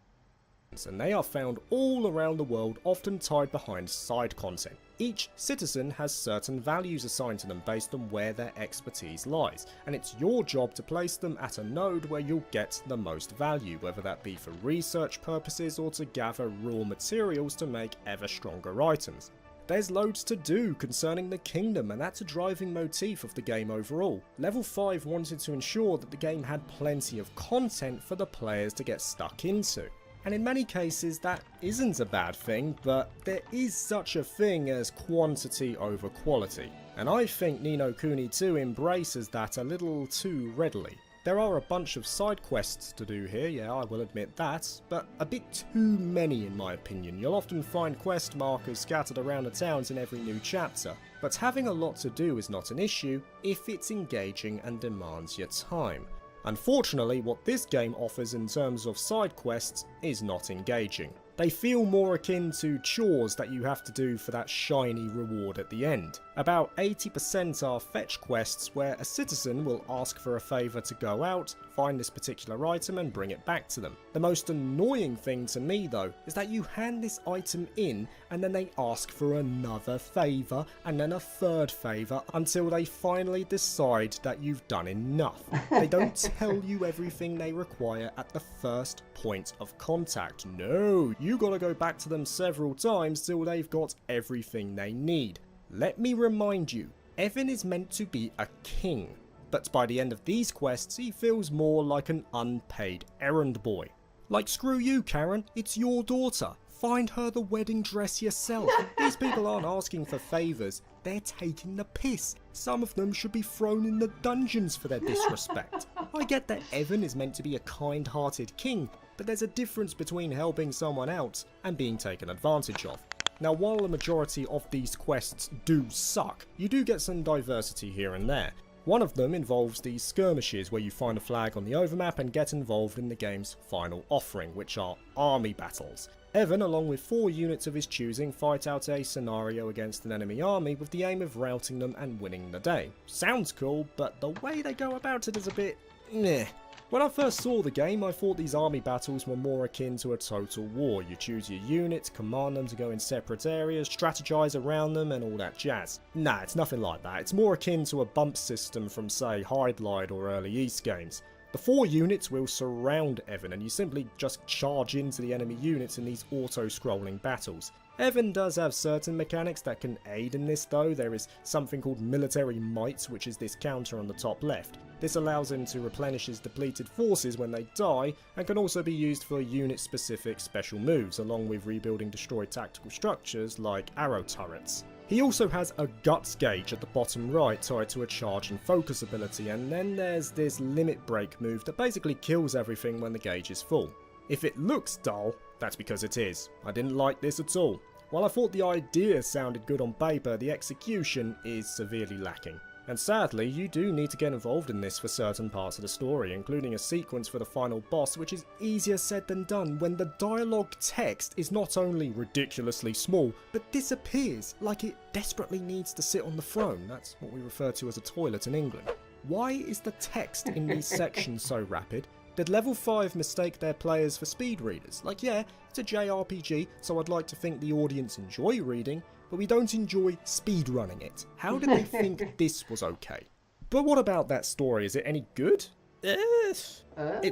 And they are found all around the world, often tied behind side content. Each citizen has certain values assigned to them based on where their expertise lies, and it's your job to place them at a node where you'll get the most value, whether that be for research purposes or to gather raw materials to make ever stronger items. There's loads to do concerning the kingdom, and that's a driving motif of the game overall. Level 5 wanted to ensure that the game had plenty of content for the players to get stuck into. And in many cases that isn't a bad thing, but there is such a thing as quantity over quality. And I think Ni no Kuni 2 embraces that a little too readily. There are a bunch of side quests to do here, yeah, I will admit that, but a bit too many in my opinion. You'll often find quest markers scattered around the towns in every new chapter, but having a lot to do is not an issue if it's engaging and demands your time. Unfortunately, what this game offers in terms of side quests is not engaging. They feel more akin to chores that you have to do for that shiny reward at the end. About 80% are fetch quests where a citizen will ask for a favour to go out, find this particular item and bring it back to them. The most annoying thing to me though is that you hand this item in and then they ask for another favour and then a third favour until they finally decide that you've done enough. They don't tell you everything they require at the first point of contact. No, you gotta go back to them several times till they've got everything they need. Let me remind you, Evan is meant to be a king, but by the end of these quests he feels more like an unpaid errand boy. Like, screw you Karen, it's your daughter. Find her the wedding dress yourself. These people aren't asking for favours, they're taking the piss. Some of them should be thrown in the dungeons for their disrespect. I get that Evan is meant to be a kind-hearted king, but there's a difference between helping someone out and being taken advantage of. Now, while the majority of these quests do suck, you do get some diversity here and there. One of them involves these skirmishes where you find a flag on the overmap and get involved in the game's final offering, which are army battles. Evan, along with 4 units of his choosing, fight out a scenario against an enemy army with the aim of routing them and winning the day. Sounds cool, but the way they go about it is a bit meh. When I first saw the game, I thought these army battles were more akin to a total war. You choose your units, command them to go in separate areas, strategize around them and all that jazz. Nah, it's nothing like that. It's more akin to a bump system from say Hydlide or early East games. The 4 units will surround Evan and you simply just charge into the enemy units in these auto-scrolling battles. Evan does have certain mechanics that can aid in this though. There is something called military might, which is this counter on the top left. This allows him to replenish his depleted forces when they die and can also be used for unit specific special moves along with rebuilding destroyed tactical structures like arrow turrets. He also has a guts gauge at the bottom right tied to a charge and focus ability, and then there's this limit break move that basically kills everything when the gauge is full. If it looks dull, that's because it is. I didn't like this at all. While I thought the idea sounded good on paper, the execution is severely lacking. And sadly, you do need to get involved in this for certain parts of the story, including a sequence for the final boss, which is easier said than done when the dialogue text is not only ridiculously small, but disappears like it desperately needs to sit on the throne. That's what we refer to as a toilet in England. Why is the text in these sections so rapid? Did Level 5 mistake their players for speed readers? Like, yeah, it's a JRPG, so I'd like to think the audience enjoy reading, but we don't enjoy speedrunning it. How did they think this was okay? But what about that story? Is it any good? It's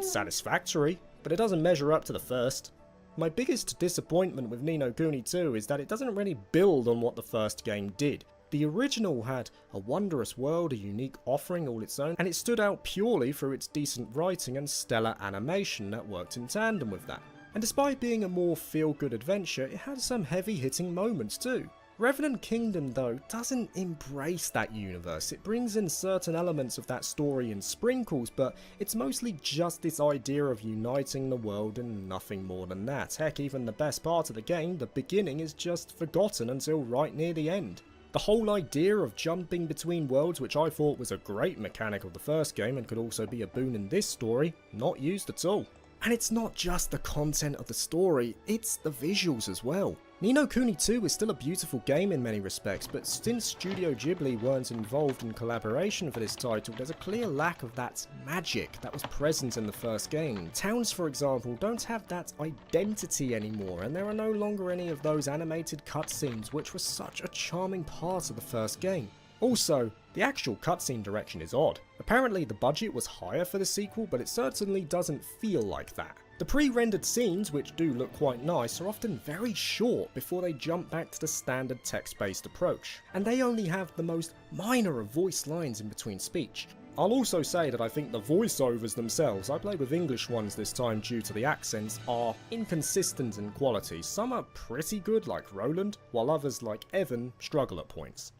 satisfactory, but it doesn't measure up to the first. My biggest disappointment with Ni no Kuni 2 is that it doesn't really build on what the first game did. The original had a wondrous world, a unique offering all its own, and it stood out purely for its decent writing and stellar animation that worked in tandem with that. And despite being a more feel-good adventure, it had some heavy-hitting moments too. Revenant Kingdom, though, doesn't embrace that universe. It brings in certain elements of that story in sprinkles, but it's mostly just this idea of uniting the world and nothing more than that. Heck, even the best part of the game, the beginning, is just forgotten until right near the end. The whole idea of jumping between worlds, which I thought was a great mechanic of the first game and could also be a boon in this story, not used at all. And it's not just the content of the story, it's the visuals as well. Ni no Kuni 2 is still a beautiful game in many respects, but since Studio Ghibli weren't involved in collaboration for this title, there's a clear lack of that magic that was present in the first game. Towns, for example, don't have that identity anymore, and there are no longer any of those animated cutscenes which were such a charming part of the first game. Also, the actual cutscene direction is odd. Apparently the budget was higher for the sequel, but it certainly doesn't feel like that. The pre-rendered scenes, which do look quite nice, are often very short before they jump back to the standard text-based approach, and they only have the most minor of voice lines in between speech. I'll also say that I think the voiceovers themselves, I played with English ones this time due to the accents, are inconsistent in quality. Some are pretty good like Roland, while others like Evan struggle at points.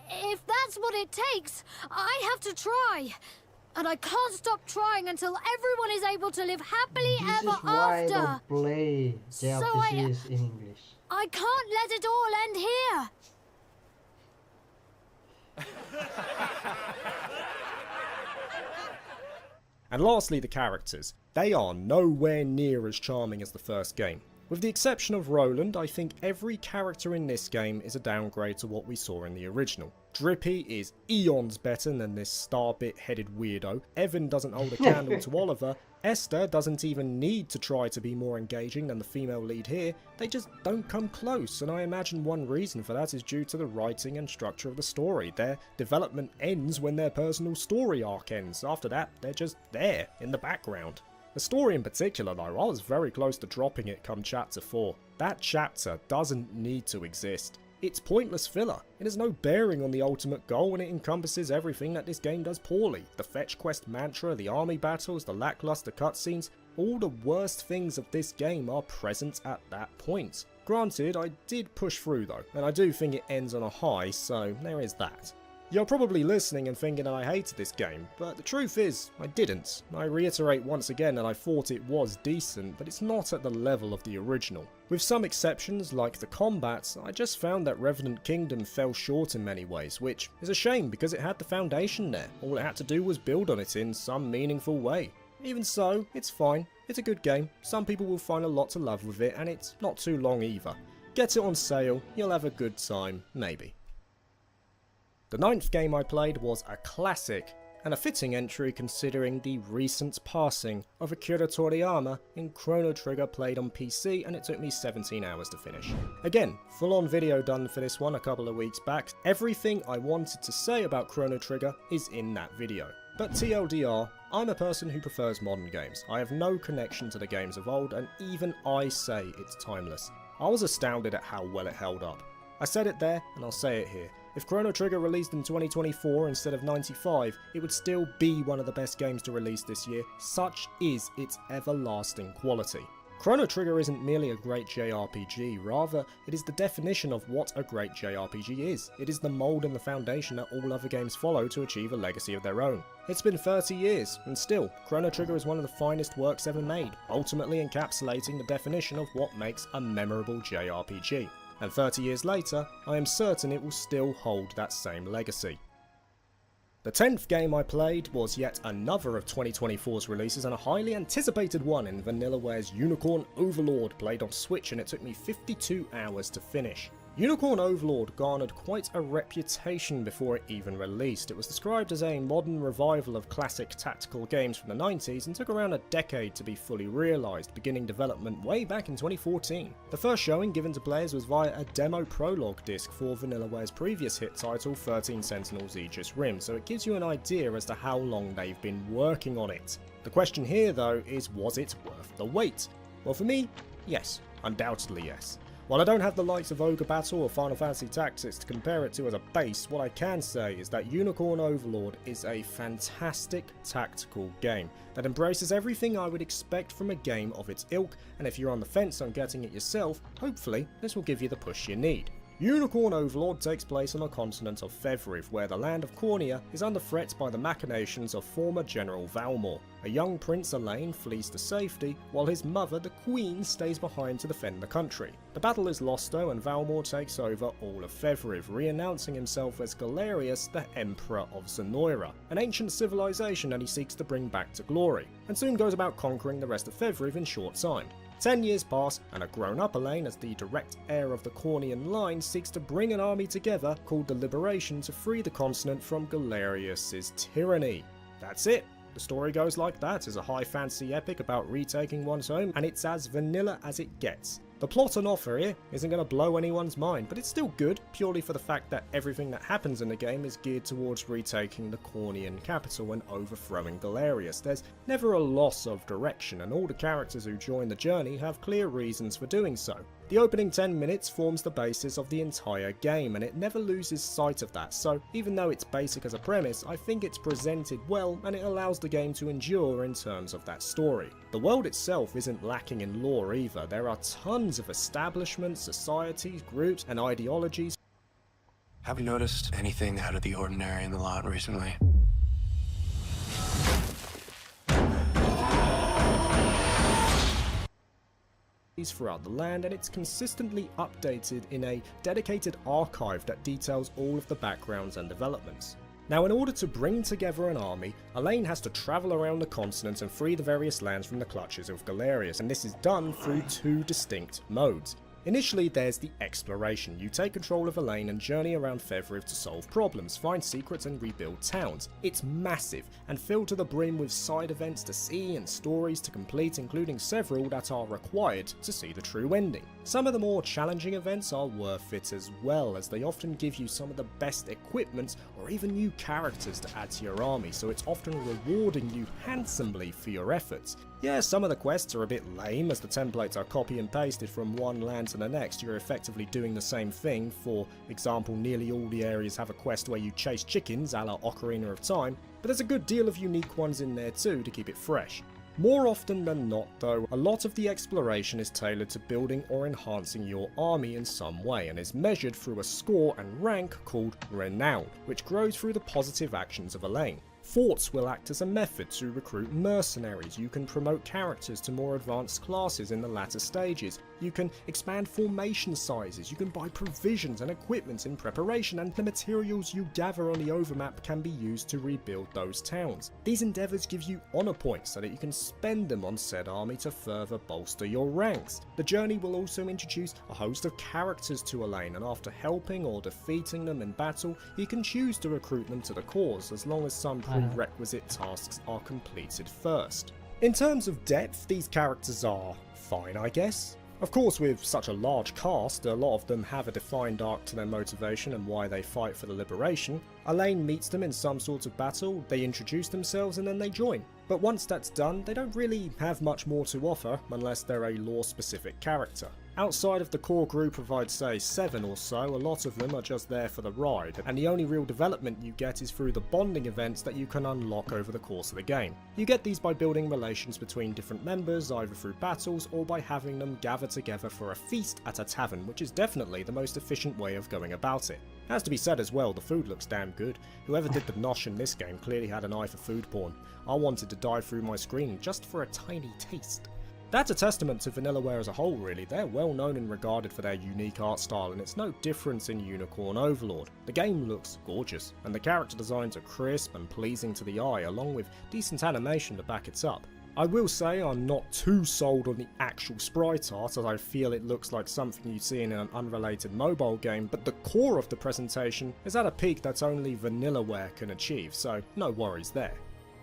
If that's what it takes, I have to try. And I can't stop trying until everyone is able to live happily This ever is why after. I don't play JRPGs in English. I can't let it all end here. And lastly, the characters. They are nowhere near as charming as the first game. With the exception of Roland, I think every character in this game is a downgrade to what we saw in the original. Drippy is eons better than this starbit-headed weirdo, Evan doesn't hold a candle to Oliver, Esther doesn't even need to try to be more engaging than the female lead here, they just don't come close, and I imagine one reason for that is due to the writing and structure of the story. Their development ends when their personal story arc ends, after that they're just there, in the background. The story in particular though, I was very close to dropping it come chapter 4. That chapter doesn't need to exist. It's pointless filler. It has no bearing on the ultimate goal and it encompasses everything that this game does poorly. The fetch quest mantra, the army battles, the lackluster cutscenes, all the worst things of this game are present at that point. Granted, I did push through though, and I do think it ends on a high, so there is that. You're probably listening and thinking that I hated this game, but the truth is, I didn't. I reiterate once again that I thought it was decent, but it's not at the level of the original. With some exceptions, like the combat, I just found that Revenant Kingdom fell short in many ways, which is a shame because it had the foundation there. All it had to do was build on it in some meaningful way. Even so, it's fine. It's a good game. Some people will find a lot to love with it, and it's not too long either. Get it on sale, you'll have a good time, maybe. The 9th game I played was a classic, and a fitting entry considering the recent passing of Akira Toriyama in Chrono Trigger played on PC, and it took me 17 hours to finish. Again, full on video done for this one a couple of weeks back. Everything I wanted to say about Chrono Trigger is in that video. But TLDR, I'm a person who prefers modern games. I have no connection to the games of old, and even I say it's timeless. I was astounded at how well it held up. I said it there, and I'll say it here. If Chrono Trigger released in 2024 instead of 95, it would still be one of the best games to release this year. Such is its everlasting quality. Chrono Trigger isn't merely a great JRPG, rather it is the definition of what a great JRPG is. It is the mould and the foundation that all other games follow to achieve a legacy of their own. It's been 30 years, and still, Chrono Trigger is one of the finest works ever made, ultimately encapsulating the definition of what makes a memorable JRPG. And 30 years later, I am certain it will still hold that same legacy. The 10th game I played was yet another of 2024's releases and a highly anticipated one in Vanillaware's Unicorn Overlord, played on Switch, and it took me 52 hours to finish. Unicorn Overlord garnered quite a reputation before it even released. It was described as a modern revival of classic tactical games from the 90s and took around a decade to be fully realised, beginning development way back in 2014. The first showing given to players was via a demo prologue disc for Vanillaware's previous hit title 13 Sentinels Aegis Rim, so it gives you an idea as to how long they've been working on it. The question here though is, was it worth the wait? Well, for me, yes. Undoubtedly yes. While I don't have the likes of Ogre Battle or Final Fantasy Tactics to compare it to as a base, what I can say is that Unicorn Overlord is a fantastic tactical game that embraces everything I would expect from a game of its ilk, and if you're on the fence on getting it yourself, hopefully this will give you the push you need. Unicorn Overlord takes place on the continent of Fevriv, where the land of Cornea is under threat by the machinations of former General Valmor. A young Prince Elaine flees to safety, while his mother, the Queen, stays behind to defend the country. The battle is lost though, and Valmor takes over all of Fevriv, re-announcing himself as Galerius, the Emperor of Zenoira, an ancient civilization that he seeks to bring back to glory, and soon goes about conquering the rest of Fevriv in short time. 10 years pass, and a grown-up Elaine, as the direct heir of the Cornian line, seeks to bring an army together called the Liberation to free the continent from Galerius' tyranny. That's it. The story goes like that. It's a high fantasy epic about retaking one's home, and it's as vanilla as it gets. The plot on offer here isn't going to blow anyone's mind, but it's still good, purely for the fact that everything that happens in the game is geared towards retaking the Cornian capital and overthrowing Galerius. There's never a loss of direction, and all the characters who join the journey have clear reasons for doing so. The opening 10 minutes forms the basis of the entire game, and it never loses sight of that, so even though it's basic as a premise, I think it's presented well and it allows the game to endure in terms of that story. The world itself isn't lacking in lore either. There are tons of establishments, societies, groups, and ideologies. Have you noticed anything out of the ordinary in the lot recently? Throughout the land, and it's consistently updated in a dedicated archive that details all of the backgrounds and developments. Now, in order to bring together an army, Elaine has to travel around the continent and free the various lands from the clutches of Galerius, and this is done through two distinct modes. Initially, there's the exploration. You take control of Elaine and journey around Fevriv to solve problems, find secrets and rebuild towns. It's massive and filled to the brim with side events to see and stories to complete, including several that are required to see the true ending. Some of the more challenging events are worth it as well, as they often give you some of the best equipment or even new characters to add to your army, so it's often rewarding you handsomely for your efforts. Yeah, some of the quests are a bit lame, as the templates are copy and pasted from one land to the next. You're effectively doing the same thing. For example, nearly all the areas have a quest where you chase chickens, a la Ocarina of Time, but there's a good deal of unique ones in there too to keep it fresh. More often than not though, a lot of the exploration is tailored to building or enhancing your army in some way, and is measured through a score and rank called Renown, which grows through the positive actions of Elaine. Forts will act as a method to recruit mercenaries. You can promote characters to more advanced classes in the latter stages. You can expand formation sizes. You can buy provisions and equipment in preparation, and the materials you gather on the overmap can be used to rebuild those towns. These endeavours give you honour points so that you can spend them on said army to further bolster your ranks. The journey will also introduce a host of characters to Elaine, and after helping or defeating them in battle, you can choose to recruit them to the cause, as long as some prerequisite tasks are completed first. In terms of depth, these characters are fine, I guess. Of course, with such a large cast, a lot of them have a defined arc to their motivation and why they fight for the liberation. Elaine meets them in some sort of battle, they introduce themselves, and then they join. But once that's done, they don't really have much more to offer unless they're a lore-specific character. Outside of the core group of, I'd say, 7 or so, a lot of them are just there for the ride, and the only real development you get is through the bonding events that you can unlock over the course of the game. You get these by building relations between different members, either through battles or by having them gather together for a feast at a tavern, which is definitely the most efficient way of going about it. Has to be said as well, the food looks damn good. Whoever did the nosh in this game clearly had an eye for food porn. I wanted to dive through my screen just for a tiny taste. That's a testament to Vanillaware as a whole really. They're well known and regarded for their unique art style, and it's no different in Unicorn Overlord. The game looks gorgeous, and the character designs are crisp and pleasing to the eye, along with decent animation to back it up. I will say I'm not too sold on the actual sprite art, as I feel it looks like something you'd see in an unrelated mobile game, but the core of the presentation is at a peak that only Vanillaware can achieve, so no worries there.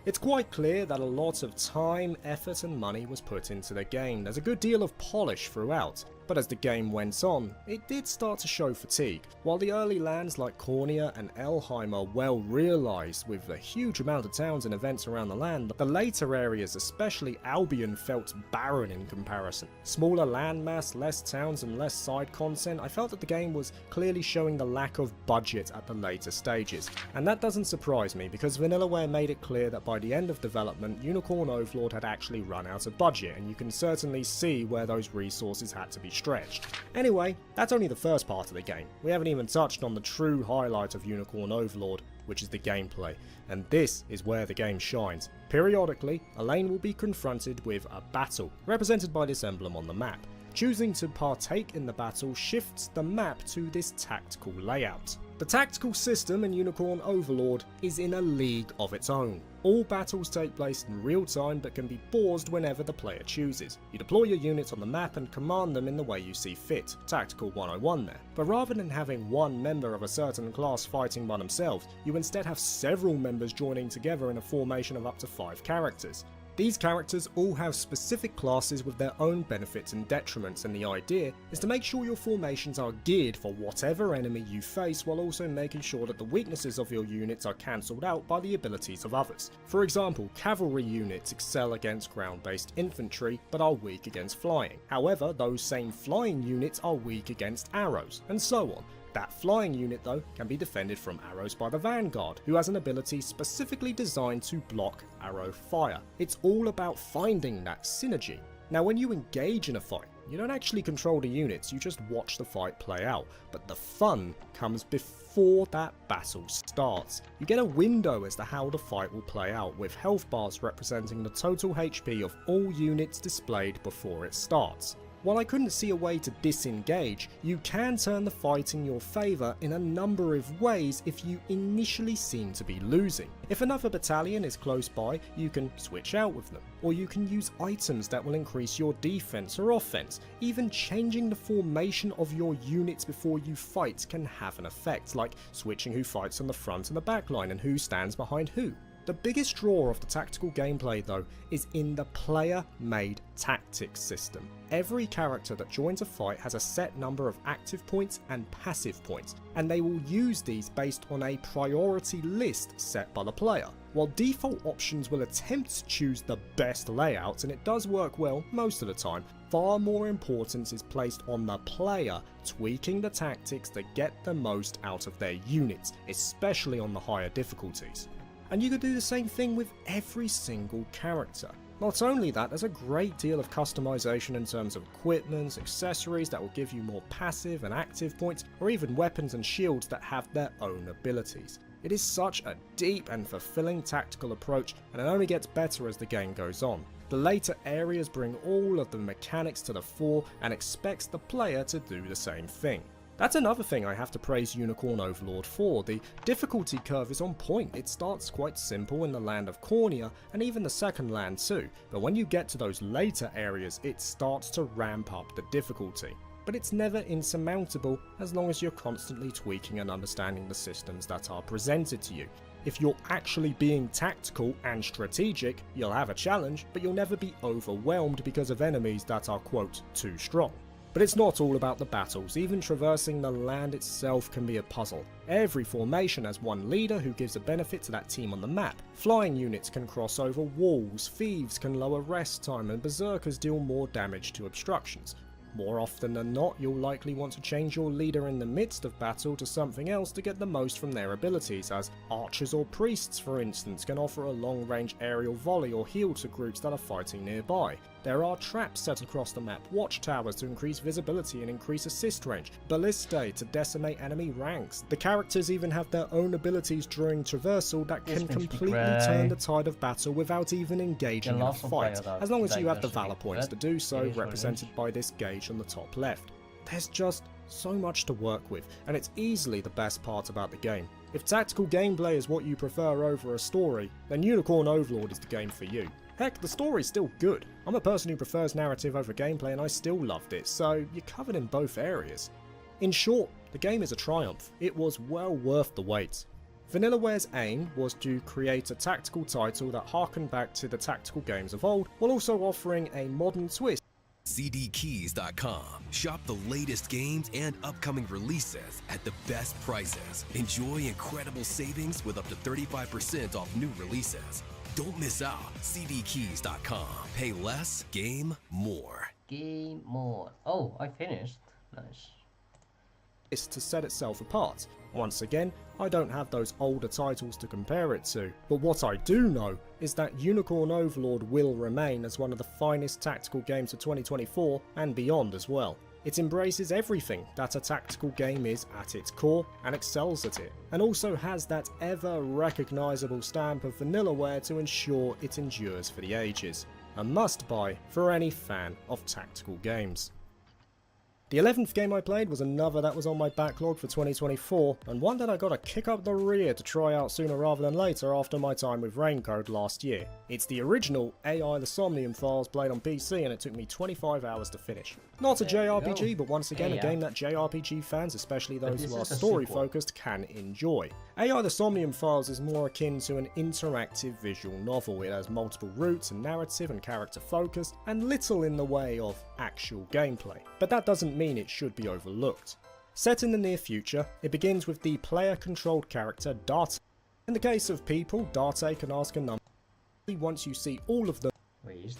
It's quite clear that a lot of time, effort and money was put into the game. There's a good deal of polish throughout, but as the game went on, it did start to show fatigue. While the early lands like Cornia and Elheim are well realised, with a huge amount of towns and events around the land, the later areas, especially Albion, felt barren in comparison. Smaller landmass, less towns and less side content, I felt that the game was clearly showing the lack of budget at the later stages. And that doesn't surprise me, because Vanillaware made it clear that by the end of development, Unicorn Overlord had actually run out of budget, and you can certainly see where those resources had to be stretched. Anyway, that's only the first part of the game. We haven't even touched on the true highlight of Unicorn Overlord, which is the gameplay, and this is where the game shines. Periodically, Elaine will be confronted with a battle, represented by this emblem on the map. Choosing to partake in the battle shifts the map to this tactical layout. The tactical system in Unicorn Overlord is in a league of its own. All battles take place in real time but can be paused whenever the player chooses. You deploy your units on the map and command them in the way you see fit. Tactical 101 there. But rather than having one member of a certain class fighting by themselves, you instead have several members joining together in a formation of up to 5 characters. These characters all have specific classes with their own benefits and detriments, and the idea is to make sure your formations are geared for whatever enemy you face while also making sure that the weaknesses of your units are cancelled out by the abilities of others. For example, cavalry units excel against ground-based infantry but are weak against flying. However, those same flying units are weak against arrows, and so on. That flying unit though can be defended from arrows by the Vanguard, who has an ability specifically designed to block arrow fire. It's all about finding that synergy. Now when you engage in a fight, you don't actually control the units, you just watch the fight play out, but the fun comes before that battle starts. You get a window as to how the fight will play out, with health bars representing the total HP of all units displayed before it starts. While I couldn't see a way to disengage, you can turn the fight in your favour in a number of ways if you initially seem to be losing. If another battalion is close by, you can switch out with them, or you can use items that will increase your defense or offense. Even changing the formation of your units before you fight can have an effect, like switching who fights on the front and the back line and who stands behind who. The biggest draw of the tactical gameplay though is in the player-made tactics system. Every character that joins a fight has a set number of active points and passive points, and they will use these based on a priority list set by the player. While default options will attempt to choose the best layouts, and it does work well most of the time, far more importance is placed on the player tweaking the tactics to get the most out of their units, especially on the higher difficulties. And you could do the same thing with every single character. Not only that, there's a great deal of customization in terms of equipment, accessories that will give you more passive and active points, or even weapons and shields that have their own abilities. It is such a deep and fulfilling tactical approach, and it only gets better as the game goes on. The later areas bring all of the mechanics to the fore and expects the player to do the same thing. That's another thing I have to praise Unicorn Overlord for. The difficulty curve is on point. It starts quite simple in the land of Cornea and even the second land too, but when you get to those later areas it starts to ramp up the difficulty. But it's never insurmountable as long as you're constantly tweaking and understanding the systems that are presented to you. If you're actually being tactical and strategic, you'll have a challenge, but you'll never be overwhelmed because of enemies that are, quote, too strong. But it's not all about the battles, even traversing the land itself can be a puzzle. Every formation has one leader who gives a benefit to that team on the map. Flying units can cross over walls, thieves can lower rest time, and berserkers deal more damage to obstructions. More often than not, you'll likely want to change your leader in the midst of battle to something else to get the most from their abilities, as archers or priests for instance can offer a long-range aerial volley or heal to groups that are fighting nearby. There are traps set across the map, watchtowers to increase visibility and increase assist range, ballistae to decimate enemy ranks. The characters even have their own abilities during traversal that can completely turn the tide of battle without even engaging in a fight, as long as you have the valor points to do so, represented by this gauge on the top left. There's just so much to work with, and it's easily the best part about the game. If tactical gameplay is what you prefer over a story, then Unicorn Overlord is the game for you. Heck, the story's still good. I'm a person who prefers narrative over gameplay and I still loved it, so you're covered in both areas. In short, the game is a triumph. It was well worth the wait. Vanillaware's aim was to create a tactical title that harkened back to the tactical games of old, while also offering a modern twist. CDKeys.com. Shop the latest games and upcoming releases at the best prices. Enjoy incredible savings with up to 35% off new releases. Don't miss out. CDKeys.com. Pay less, game more. Game more. Oh, I finished. Nice. To set itself apart. Once again, I don't have those older titles to compare it to, but what I do know is that Unicorn Overlord will remain as one of the finest tactical games of 2024 and beyond as well. It embraces everything that a tactical game is at its core and excels at it, and also has that ever recognisable stamp of Vanillaware to ensure it endures for the ages. A must buy for any fan of tactical games. The 11th game I played was another that was on my backlog for 2024, and one that I got to kick up the rear to try out sooner rather than later after my time with Raincode last year. It's the original AI The Somnium Files played on PC, and it took me 25 hours to finish. Not a JRPG, but once again a game that JRPG fans, especially those who are story focused, can enjoy. AI The Somnium Files is more akin to an interactive visual novel. It has multiple routes and narrative and character focus, and little in the way of actual gameplay. But that doesn't mean it should be overlooked. Set in the near future, it begins with the player-controlled character Date. In the case of people, Date can ask a number. Once you see all of them,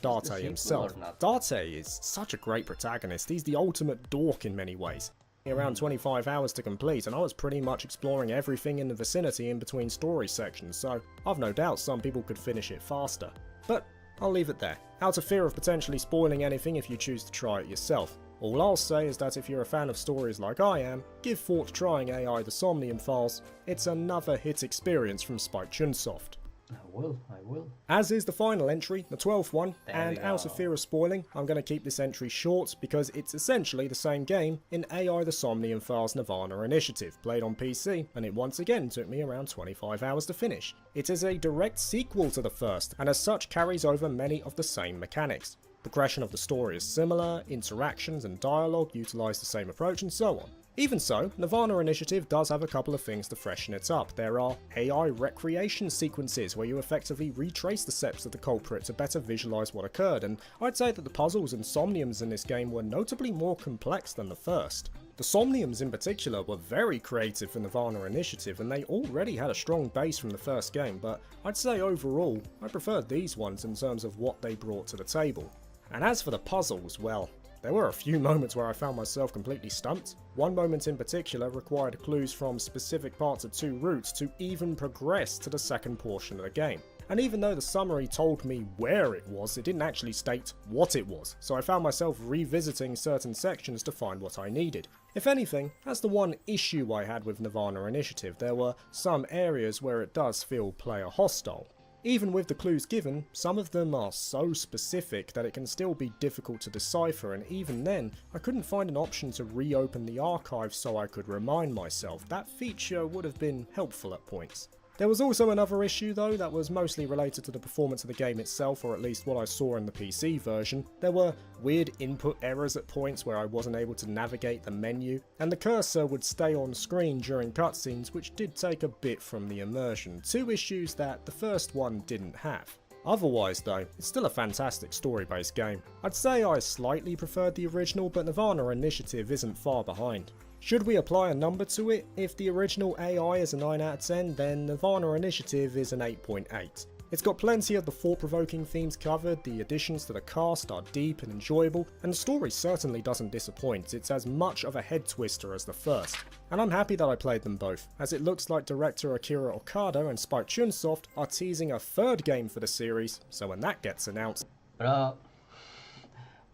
Date himself. Date is such a great protagonist. He's the ultimate dork in many ways. Around 25 hours to complete, and I was pretty much exploring everything in the vicinity in between story sections, so I've no doubt some people could finish it faster. But I'll leave it there, out of fear of potentially spoiling anything if you choose to try it yourself. All I'll say is that if you're a fan of stories like I am, give thought trying AI The Somnium Files. It's another hit experience from Spike Chunsoft. I will. As is the final entry, the 12th one, and out of fear of spoiling, I'm going to keep this entry short because it's essentially the same game in AI The Somnium Files Nirvana Initiative, played on PC, and it once again took me around 25 hours to finish. It is a direct sequel to the first, and as such carries over many of the same mechanics. Progression of the story is similar, interactions and dialogue utilise the same approach, and so on. Even so, Nirvana Initiative does have a couple of things to freshen it up. There are AI recreation sequences where you effectively retrace the steps of the culprit to better visualise what occurred, and I'd say that the puzzles and somniums in this game were notably more complex than the first. The somniums in particular were very creative for Nirvana Initiative, and they already had a strong base from the first game, but I'd say overall, I preferred these ones in terms of what they brought to the table. And as for the puzzles, well, there were a few moments where I found myself completely stumped. One moment in particular required clues from specific parts of 2 routes to even progress to the second portion of the game. And even though the summary told me where it was, it didn't actually state what it was, so I found myself revisiting certain sections to find what I needed. If anything, that's the one issue I had with Nirvana Initiative. There were some areas where it does feel player hostile. Even with the clues given, some of them are so specific that it can still be difficult to decipher, and even then, I couldn't find an option to reopen the archive so I could remind myself. That feature would have been helpful at points. There was also another issue though that was mostly related to the performance of the game itself, or at least what I saw in the PC version. There were weird input errors at points where I wasn't able to navigate the menu, and the cursor would stay on screen during cutscenes, which did take a bit from the immersion. 2 issues that the first one didn't have. Otherwise though, it's still a fantastic story-based game. I'd say I slightly preferred the original, but Nirvana Initiative isn't far behind. Should we apply a number to it? If the original AI is a 9 out of 10, then Nirvana Initiative is an 8.8. It's got plenty of the thought-provoking themes covered, the additions to the cast are deep and enjoyable, and the story certainly doesn't disappoint. It's as much of a head-twister as the first. And I'm happy that I played them both, as it looks like director Akira Okada and Spike Chunsoft are teasing a 3rd game for the series, so when that gets announced... Bro,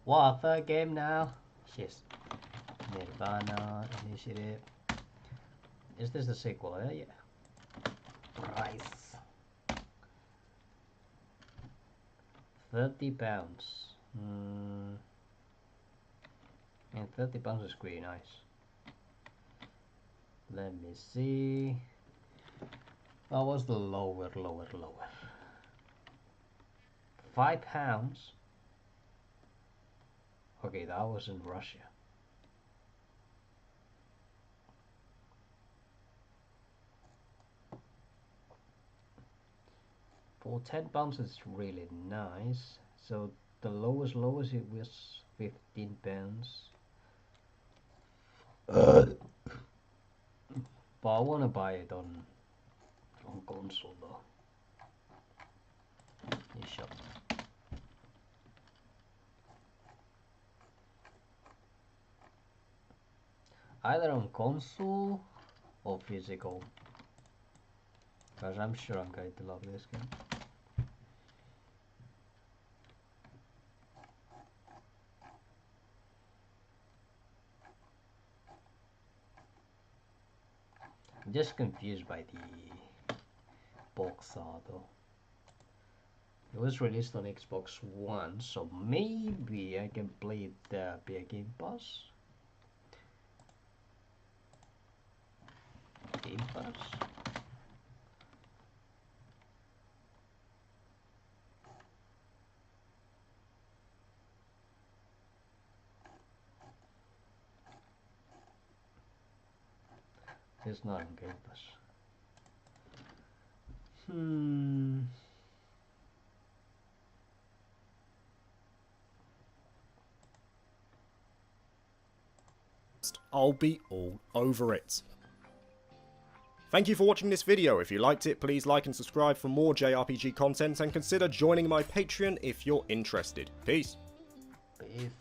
what, a 3rd game now? Jeez. Nirvana Initiative. Is this the sequel? Yeah. Price. £30. And £30 is pretty nice. Let me see. What was the lower? £5. Okay, that was in Russia. For £10 it's really nice. So the lowest it was £15. But I wanna buy it on console though. eShop. Either on console or physical. Because I'm sure I'm going to love this game. I'm just confused by the box art though. It was released on Xbox One, so maybe I can play it via Game Pass. Game Pass? It's not on Game Pass. I'll be all over it. Thank you for watching this video. If you liked it, please like and subscribe for more JRPG content, and consider joining my Patreon if you're interested. Peace. Peace.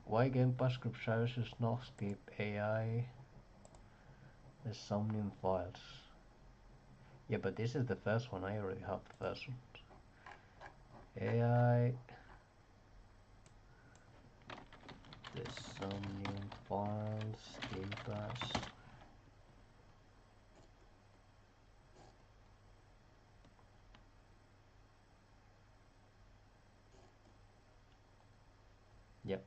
Why Game Pass group services not skip AI? The Somnium files. Yeah, but this is the first one. I already have the first one. AI. The Somnium files. Game Pass. Yep.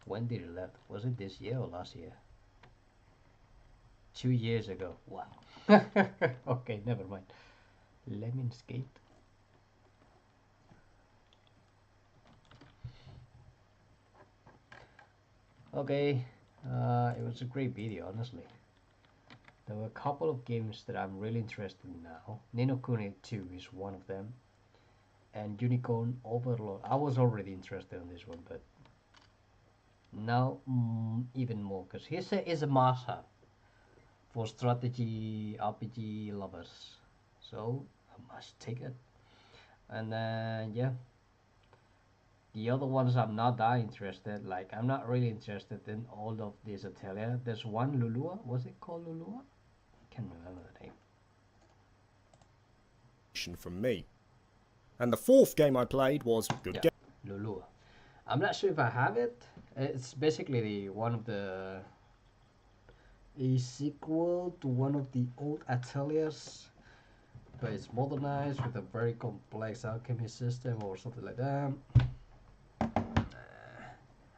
When did it left? Was it this year or last year? 2 years ago. Wow. Okay, never mind. Lemon Skate. Okay, it was a great video, honestly. There were a couple of games that I'm really interested in now. Ni no Kuni 2 is one of them, and Unicorn Overlord. I was already interested in this one, but now even more, because it's a must-have for strategy RPG lovers, so I must take it. And then yeah, the other ones I'm not that interested. Like, I'm not really interested in all of these Atelier. There's one Lulua. Was it called Lulua? I can't remember the name. From me. And the fourth game I played was Good Game. Lulua. I'm not sure if I have it. It's basically one of the a sequel to one of the old Ateliers, but it's modernized with a very complex alchemy system or something like that.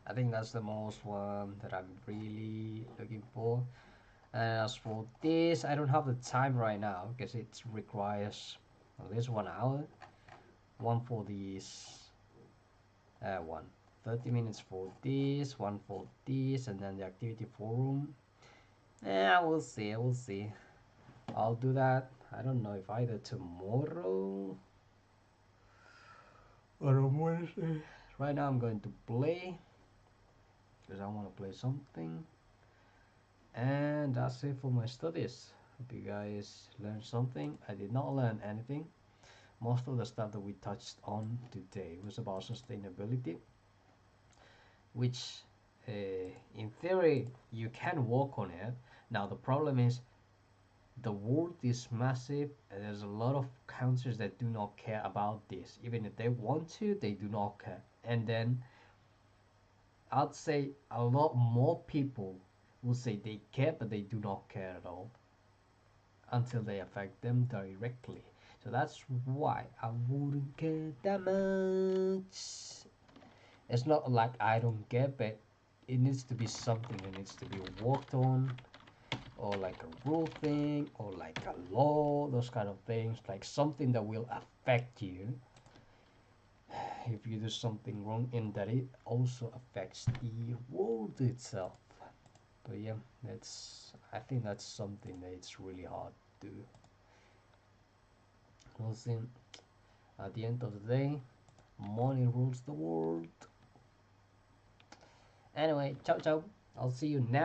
I think that's the most one that I'm really looking for. And as for this, I don't have the time right now because it requires at least 1 hour. One for these, 30 minutes for this, one for this, and then the activity forum. We'll see, we'll see. I'll do that. I don't know if either tomorrow or on Wednesday. Right now I'm going to play because I want to play something. And that's it for my studies. Hope you guys learned something. I did not learn anything. Most of the stuff that we touched on today was about sustainability, which in theory you can work on it. Now the problem is the world is massive and there's a lot of countries that do not care about this. Even if they want to, they do not care. And then I'd say a lot more people will say they care, but they do not care at all until they affect them directly. So that's why I wouldn't care that much. It's not like I don't care, but it needs to be something that needs to be worked on, or like a rule thing, or like a law, those kind of things, like something that will affect you if you do something wrong, and that it also affects the world itself. But yeah, I think that's something that it's really hard to do. We'll see. At the end of the day, money rules the world. Anyway, ciao ciao. I'll see you now.